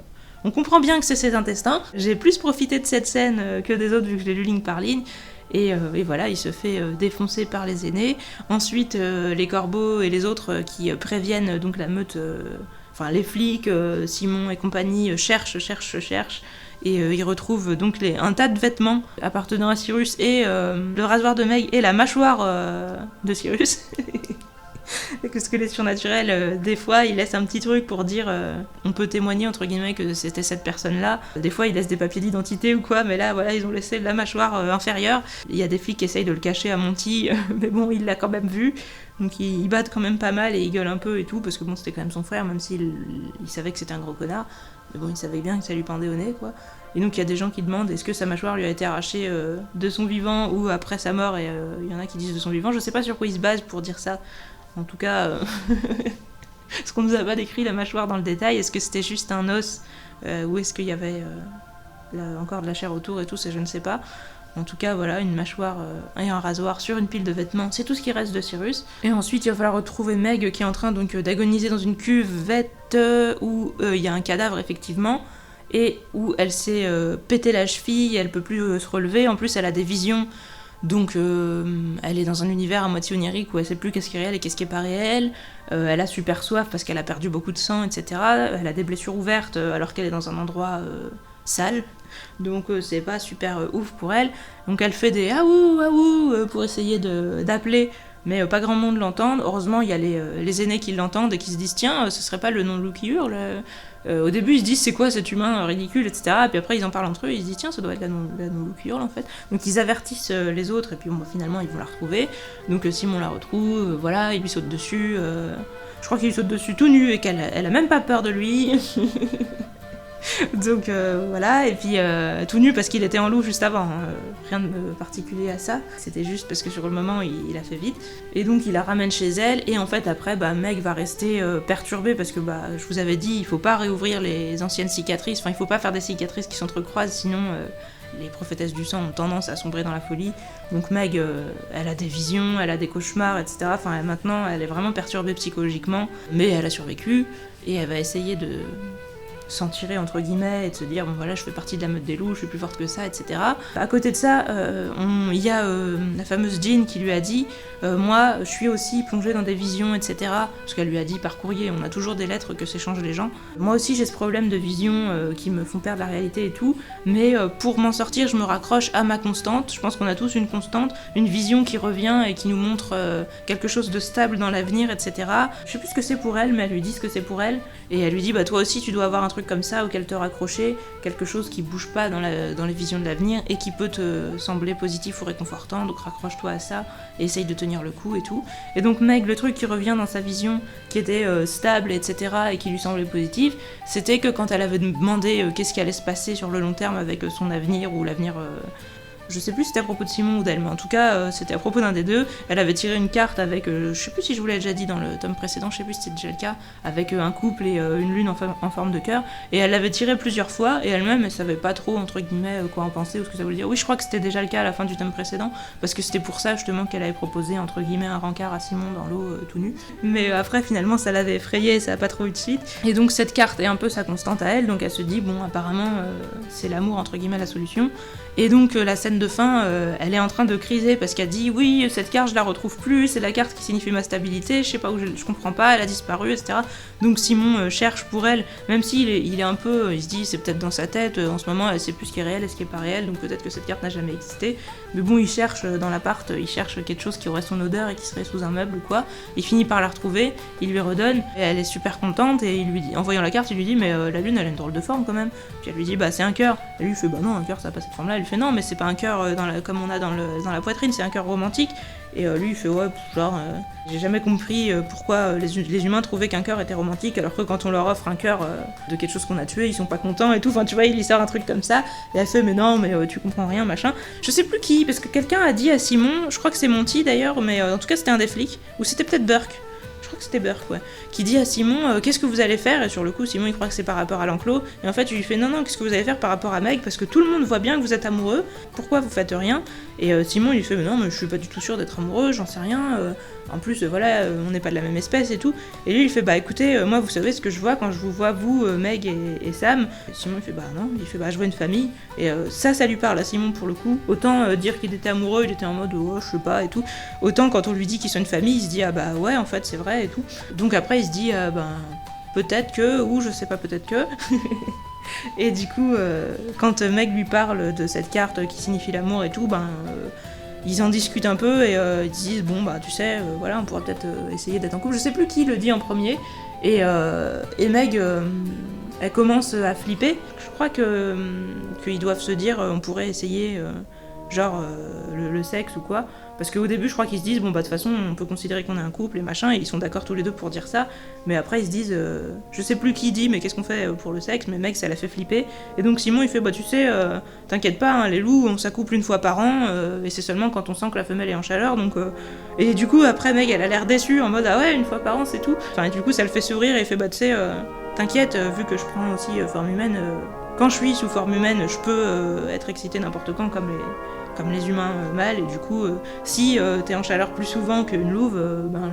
on comprend bien que c'est ses intestins. J'ai plus profité de cette scène que des autres vu que je l'ai lu ligne par ligne. Et voilà, il se fait défoncer par les aînés. Ensuite, les corbeaux et les autres qui préviennent donc la meute, enfin les flics, Simon et compagnie, cherchent. Et ils retrouvent donc un tas de vêtements appartenant à Cyrus et le rasoir de Meg et la mâchoire de Cyrus. Parce que les surnaturels, des fois, ils laissent un petit truc pour dire on peut témoigner, entre guillemets, que c'était cette personne-là. Des fois, ils laissent des papiers d'identité ou quoi, mais là, voilà, ils ont laissé la mâchoire inférieure. Il y a des flics qui essayent de le cacher à Monty, mais bon, il l'a quand même vu. Donc ils battent quand même pas mal et ils gueulent un peu et tout, parce que bon, c'était quand même son frère, même s'il savait que c'était un gros connard. Mais bon, il savait bien que ça lui pendait au nez, quoi. Et donc il y a des gens qui demandent est-ce que sa mâchoire lui a été arrachée de son vivant ou après sa mort, et il y en a qui disent de son vivant. Je sais pas sur quoi ils se basent pour dire ça. En tout cas, ce qu'on nous a pas décrit la mâchoire dans le détail, est-ce que c'était juste un os ou est-ce qu'il y avait encore de la chair autour et tout, ça je ne sais pas. En tout cas, voilà, une mâchoire et un rasoir sur une pile de vêtements, c'est tout ce qui reste de Cyrus. Et ensuite, il va falloir retrouver Meg qui est en train donc d'agoniser dans une cuvette où il y a un cadavre effectivement, et où elle s'est pété la cheville, elle peut plus se relever, en plus elle a des visions. Donc elle est dans un univers à moitié onirique où elle sait plus qu'est-ce qui est réel et qu'est-ce qui est pas réel. Elle a super soif parce qu'elle a perdu beaucoup de sang, etc. Elle a des blessures ouvertes alors qu'elle est dans un endroit sale. Donc c'est pas super ouf pour elle. Donc elle fait des aouh pour essayer d'appeler, mais pas grand monde l'entend. Heureusement, il y a les aînés qui l'entendent et qui se disent tiens, ce serait pas le non-loup qui hurle. Au début, ils se disent c'est quoi cet humain ridicule, etc. Et puis après, ils en parlent entre eux, ils se disent tiens, ça doit être la non-loup qui hurle en fait. Donc ils avertissent les autres, et puis bon, finalement, ils vont la retrouver. Donc Simon la retrouve, voilà, il lui saute dessus. Je crois qu'il lui saute dessus tout nu et qu'elle a même pas peur de lui. Donc voilà, et puis tout nu parce qu'il était en loup juste avant, rien de particulier à ça, c'était juste parce que sur le moment il a fait vite, et donc il la ramène chez elle, et en fait après Meg va rester perturbée parce que je vous avais dit, il faut pas réouvrir les anciennes cicatrices, enfin il faut pas faire des cicatrices qui s'entrecroisent, sinon les prophétesses du sang ont tendance à sombrer dans la folie. Donc Meg, elle a des visions, elle a des cauchemars, etc. Enfin maintenant elle est vraiment perturbée psychologiquement, mais elle a survécu, et elle va essayer de s'en tirer entre guillemets et de se dire bon voilà, je fais partie de la meute des loups, je suis plus forte que ça, etc. À côté de ça, il y a la fameuse Jean qui lui a dit moi je suis aussi plongée dans des visions, etc. Parce qu'elle lui a dit par courrier, on a toujours des lettres que s'échangent les gens. Moi aussi j'ai ce problème de visions qui me font perdre la réalité et tout, mais pour m'en sortir je me raccroche à ma constante. Je pense qu'on a tous une constante, une vision qui revient et qui nous montre quelque chose de stable dans l'avenir, etc. Je sais plus ce que c'est pour elle, mais elle lui dit ce que c'est pour elle, et elle lui dit toi aussi tu dois avoir un truc comme ça auquel te raccrocher, quelque chose qui bouge pas dans les visions de l'avenir et qui peut te sembler positif ou réconfortant, donc raccroche-toi à ça et essaye de tenir le coup et tout. Et donc Meg, le truc qui revient dans sa vision, qui était stable, etc., et qui lui semblait positif, c'était que quand elle avait demandé qu'est-ce qui allait se passer sur le long terme avec son avenir ou l'avenir Je sais plus si c'était à propos de Simon ou d'elle, mais en tout cas, c'était à propos d'un des deux. Elle avait tiré une carte avec, je sais plus si je vous l'ai déjà dit dans le tome précédent, je sais plus si c'était déjà le cas, avec un couple et une lune en forme de cœur. Et elle l'avait tiré plusieurs fois, et elle-même, elle savait pas trop, entre guillemets, quoi en penser ou ce que ça voulait dire. Oui, je crois que c'était déjà le cas à la fin du tome précédent, parce que c'était pour ça justement qu'elle avait proposé, entre guillemets, un rencard à Simon dans l'eau, tout nu. Mais après, finalement, ça l'avait effrayée et ça a pas trop eu de suite. Et donc, cette carte est un peu sa constante à elle, donc elle se dit, bon, apparemment, c'est l'amour, entre guillemets, la solution. Et donc la scène de fin, elle est en train de criser parce qu'elle dit oui, cette carte je la retrouve plus, c'est la carte qui signifie ma stabilité, je sais pas où je comprends pas, elle a disparu, etc. Donc Simon cherche pour elle, même s'il il est un peu, il se dit c'est peut-être dans sa tête, en ce moment elle sait plus ce qui est réel et ce qui est pas réel, donc peut-être que cette carte n'a jamais existé. Mais bon, il cherche dans l'appart, il cherche quelque chose qui aurait son odeur et qui serait sous un meuble ou quoi. Il finit par la retrouver, il lui redonne, et elle est super contente et il lui dit, en voyant la carte, il lui dit mais la lune elle a une drôle de forme quand même. Puis elle lui dit bah c'est un cœur. Elle lui fait bah non, un cœur ça a pas cette forme là. Elle fait non, mais c'est pas un cœur comme on a dans la poitrine, c'est un cœur romantique. Et lui il fait ouais, genre j'ai jamais compris pourquoi les humains trouvaient qu'un cœur était romantique alors que quand on leur offre un cœur de quelque chose qu'on a tué, ils sont pas contents et tout. Enfin tu vois, il lui sort un truc comme ça et elle fait mais non, mais tu comprends rien, machin. Je sais plus qui, parce que quelqu'un a dit à Simon, je crois que c'est Monty d'ailleurs, mais en tout cas c'était un des flics, ou c'était peut-être Burke. Je crois que c'était Burke, ouais, qui dit à Simon qu'est-ce que vous allez faire, et sur le coup Simon il croit que c'est par rapport à l'enclos, et en fait il lui fait non qu'est-ce que vous allez faire par rapport à Meg, parce que tout le monde voit bien que vous êtes amoureux, pourquoi vous faites rien. Et Simon il lui fait mais non, mais je suis pas du tout sûr d'être amoureux, j'en sais rien, en plus voilà, on n'est pas de la même espèce et tout. Et lui il fait bah écoutez, moi vous savez ce que je vois quand je vous vois vous, Meg et Sam. Et Simon il fait bah non, il fait bah je vois une famille. Et ça lui parle à Simon pour le coup. Autant dire qu'il était amoureux, il était en mode oh je sais pas et tout, autant quand on lui dit qu'ils sont une famille, il se dit ah bah ouais en fait c'est vrai et tout. Donc après il se dit ben peut-être que, ou je sais pas, peut-être que. Et du coup quand Meg lui parle de cette carte qui signifie l'amour et tout, ils en discutent un peu et ils disent bon bah tu sais voilà, on pourrait peut-être essayer d'être en couple. Je sais plus qui le dit en premier. Et Meg elle commence à flipper. Je crois qu'ils doivent se dire on pourrait essayer le sexe ou quoi. Parce qu'au début, je crois qu'ils se disent, bon, bah, de toute façon, on peut considérer qu'on est un couple et machin, et ils sont d'accord tous les deux pour dire ça. Mais après, ils se disent, je sais plus qui dit, mais qu'est-ce qu'on fait pour le sexe. Mais mec, ça l'a fait flipper. Et donc, Simon, il fait, bah, tu sais, t'inquiète pas, hein, les loups, on s'accouple une fois par an, et c'est seulement quand on sent que la femelle est en chaleur. Donc, Et du coup, après, Meg, elle a l'air déçue, en mode, ah ouais, une fois par an, c'est tout. Enfin, et du coup, ça le fait sourire, et il fait, bah, tu sais, t'inquiète, vu que je prends aussi forme humaine, quand je suis sous forme humaine, je peux être excitée n'importe quand, comme les humains mâles, et du coup, si t'es en chaleur plus souvent qu'une louve,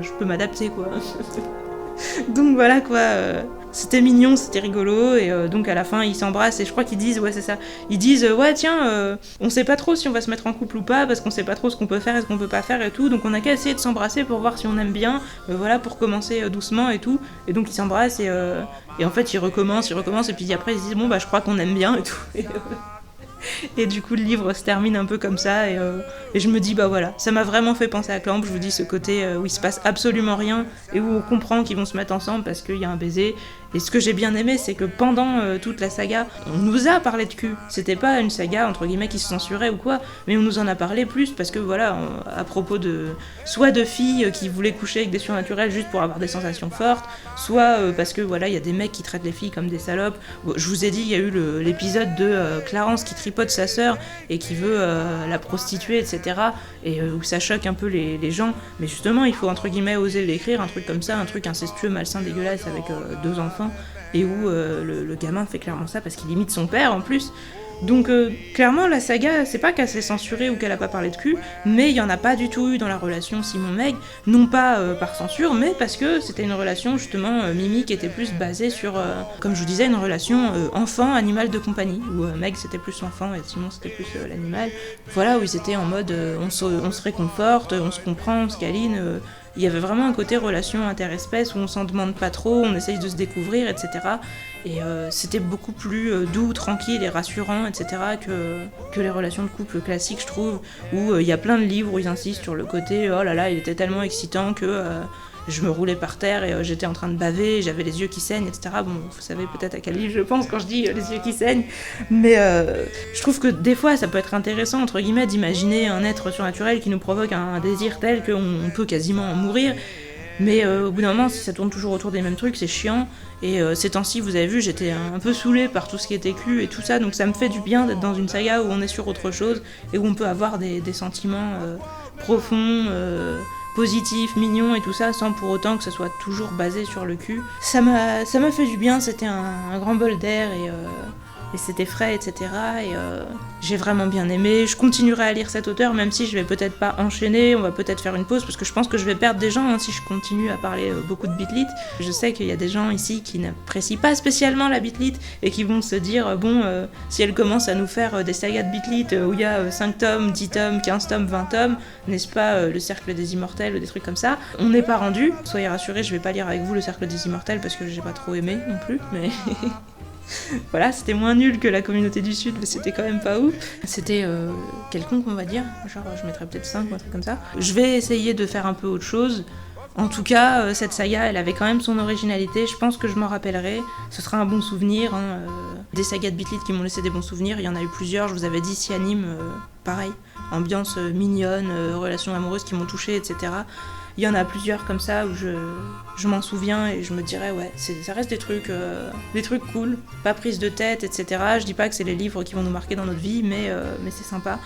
je peux m'adapter, quoi. Donc voilà, quoi. C'était mignon, c'était rigolo, et donc à la fin, ils s'embrassent, et je crois qu'ils disent, ouais, c'est ça, ils disent, ouais, tiens, on sait pas trop si on va se mettre en couple ou pas, parce qu'on sait pas trop ce qu'on peut faire et ce qu'on peut pas faire et tout, donc on a qu'à essayer de s'embrasser pour voir si on aime bien, voilà, pour commencer doucement et tout. Et donc ils s'embrassent, et en fait, ils recommencent, et puis après, ils se disent, bon, bah, je crois qu'on aime bien et tout. Et du coup le livre se termine un peu comme ça, et je me dis bah voilà, ça m'a vraiment fait penser à Clamp. Je vous dis, ce côté où il se passe absolument rien et où on comprend qu'ils vont se mettre ensemble parce qu'il y a un baiser. Et ce que j'ai bien aimé, c'est que pendant toute la saga, on nous a parlé de cul. C'était pas une saga entre guillemets qui se censurait ou quoi, mais on nous en a parlé plus parce que voilà, à propos de soit de filles qui voulaient coucher avec des surnaturels juste pour avoir des sensations fortes, soit parce que voilà, il y a des mecs qui traitent les filles comme des salopes. Bon, je vous ai dit, il y a eu l'épisode de Clarence qui tripote sa sœur et qui veut la prostituer, etc. Et où ça choque un peu les gens. Mais justement, il faut entre guillemets oser l'écrire, un truc comme ça, un truc incestueux, malsain, dégueulasse avec 2 enfants. Et où le gamin fait clairement ça parce qu'il imite son père en plus. Donc clairement la saga, c'est pas qu'elle s'est censurée ou qu'elle a pas parlé de cul, mais il y en a pas du tout eu dans la relation Simon-Meg, non pas par censure, mais parce que c'était une relation justement Mimi qui était plus basée sur, comme je vous disais, une relation enfant-animal de compagnie, où Meg c'était plus l'enfant et Simon c'était plus l'animal. Voilà, où ils étaient en mode on se réconforte, on se comprend, on se câline. Il y avait vraiment un côté relation interespèce où on s'en demande pas trop, on essaye de se découvrir, etc. Et c'était beaucoup plus doux, tranquille et rassurant, etc. que les relations de couple classiques, je trouve, où il y a plein de livres où ils insistent sur le côté oh là là, il était tellement excitant que je me roulais par terre et j'étais en train de baver, j'avais les yeux qui saignent, etc. Bon, vous savez peut-être à quel livre je pense quand je dis les yeux qui saignent, mais je trouve que des fois ça peut être intéressant, entre guillemets, d'imaginer un être surnaturel qui nous provoque un désir tel qu'on peut quasiment en mourir. Mais au bout d'un moment, si ça tourne toujours autour des mêmes trucs, c'est chiant. Et ces temps-ci, vous avez vu, j'étais un peu saoulée par tout ce qui était cul et tout ça, donc ça me fait du bien d'être dans une saga où on est sur autre chose et où on peut avoir des sentiments profonds, positifs, mignons et tout ça, sans pour autant que ça soit toujours basé sur le cul. Ça m'a fait du bien, c'était un grand bol d'air et c'était frais, etc. Et j'ai vraiment bien aimé. Je continuerai à lire cet auteur, même si je vais peut-être pas enchaîner, on va peut-être faire une pause, parce que je pense que je vais perdre des gens si je continue à parler beaucoup de Beat Lit. Je sais qu'il y a des gens ici qui n'apprécient pas spécialement la Beat Lit et qui vont se dire, si elle commence à nous faire des sagas de Beat Lit où il y a 5 tomes, 10 tomes, 15 tomes, 20 tomes, n'est-ce pas, le Cercle des Immortels ou des trucs comme ça, on n'est pas rendu. Soyez rassurés, je vais pas lire avec vous le Cercle des Immortels parce que j'ai pas trop aimé non plus, mais... Voilà, c'était moins nul que la Communauté du Sud, mais c'était quand même pas ouf. C'était quelconque, on va dire. Genre, je mettrais peut-être 5 ou un truc comme ça. Je vais essayer de faire un peu autre chose. En tout cas, cette saga, elle avait quand même son originalité. Je pense que je m'en rappellerai. Ce sera un bon souvenir. Des sagas de Beat Lit qui m'ont laissé des bons souvenirs. Il y en a eu plusieurs. Je vous avais dit, si anime, pareil. Ambiance mignonne, relations amoureuses qui m'ont touchée, etc. Il y en a plusieurs comme ça où je m'en souviens et je me dirais ouais, ça reste des trucs cool, pas prise de tête, etc. Je dis pas que c'est les livres qui vont nous marquer dans notre vie, mais c'est sympa.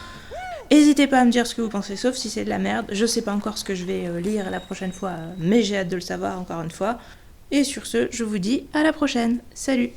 N'hésitez pas à me dire ce que vous pensez, sauf si c'est de la merde. Je sais pas encore ce que je vais lire la prochaine fois, mais j'ai hâte de le savoir encore une fois. Et sur ce, je vous dis à la prochaine. Salut!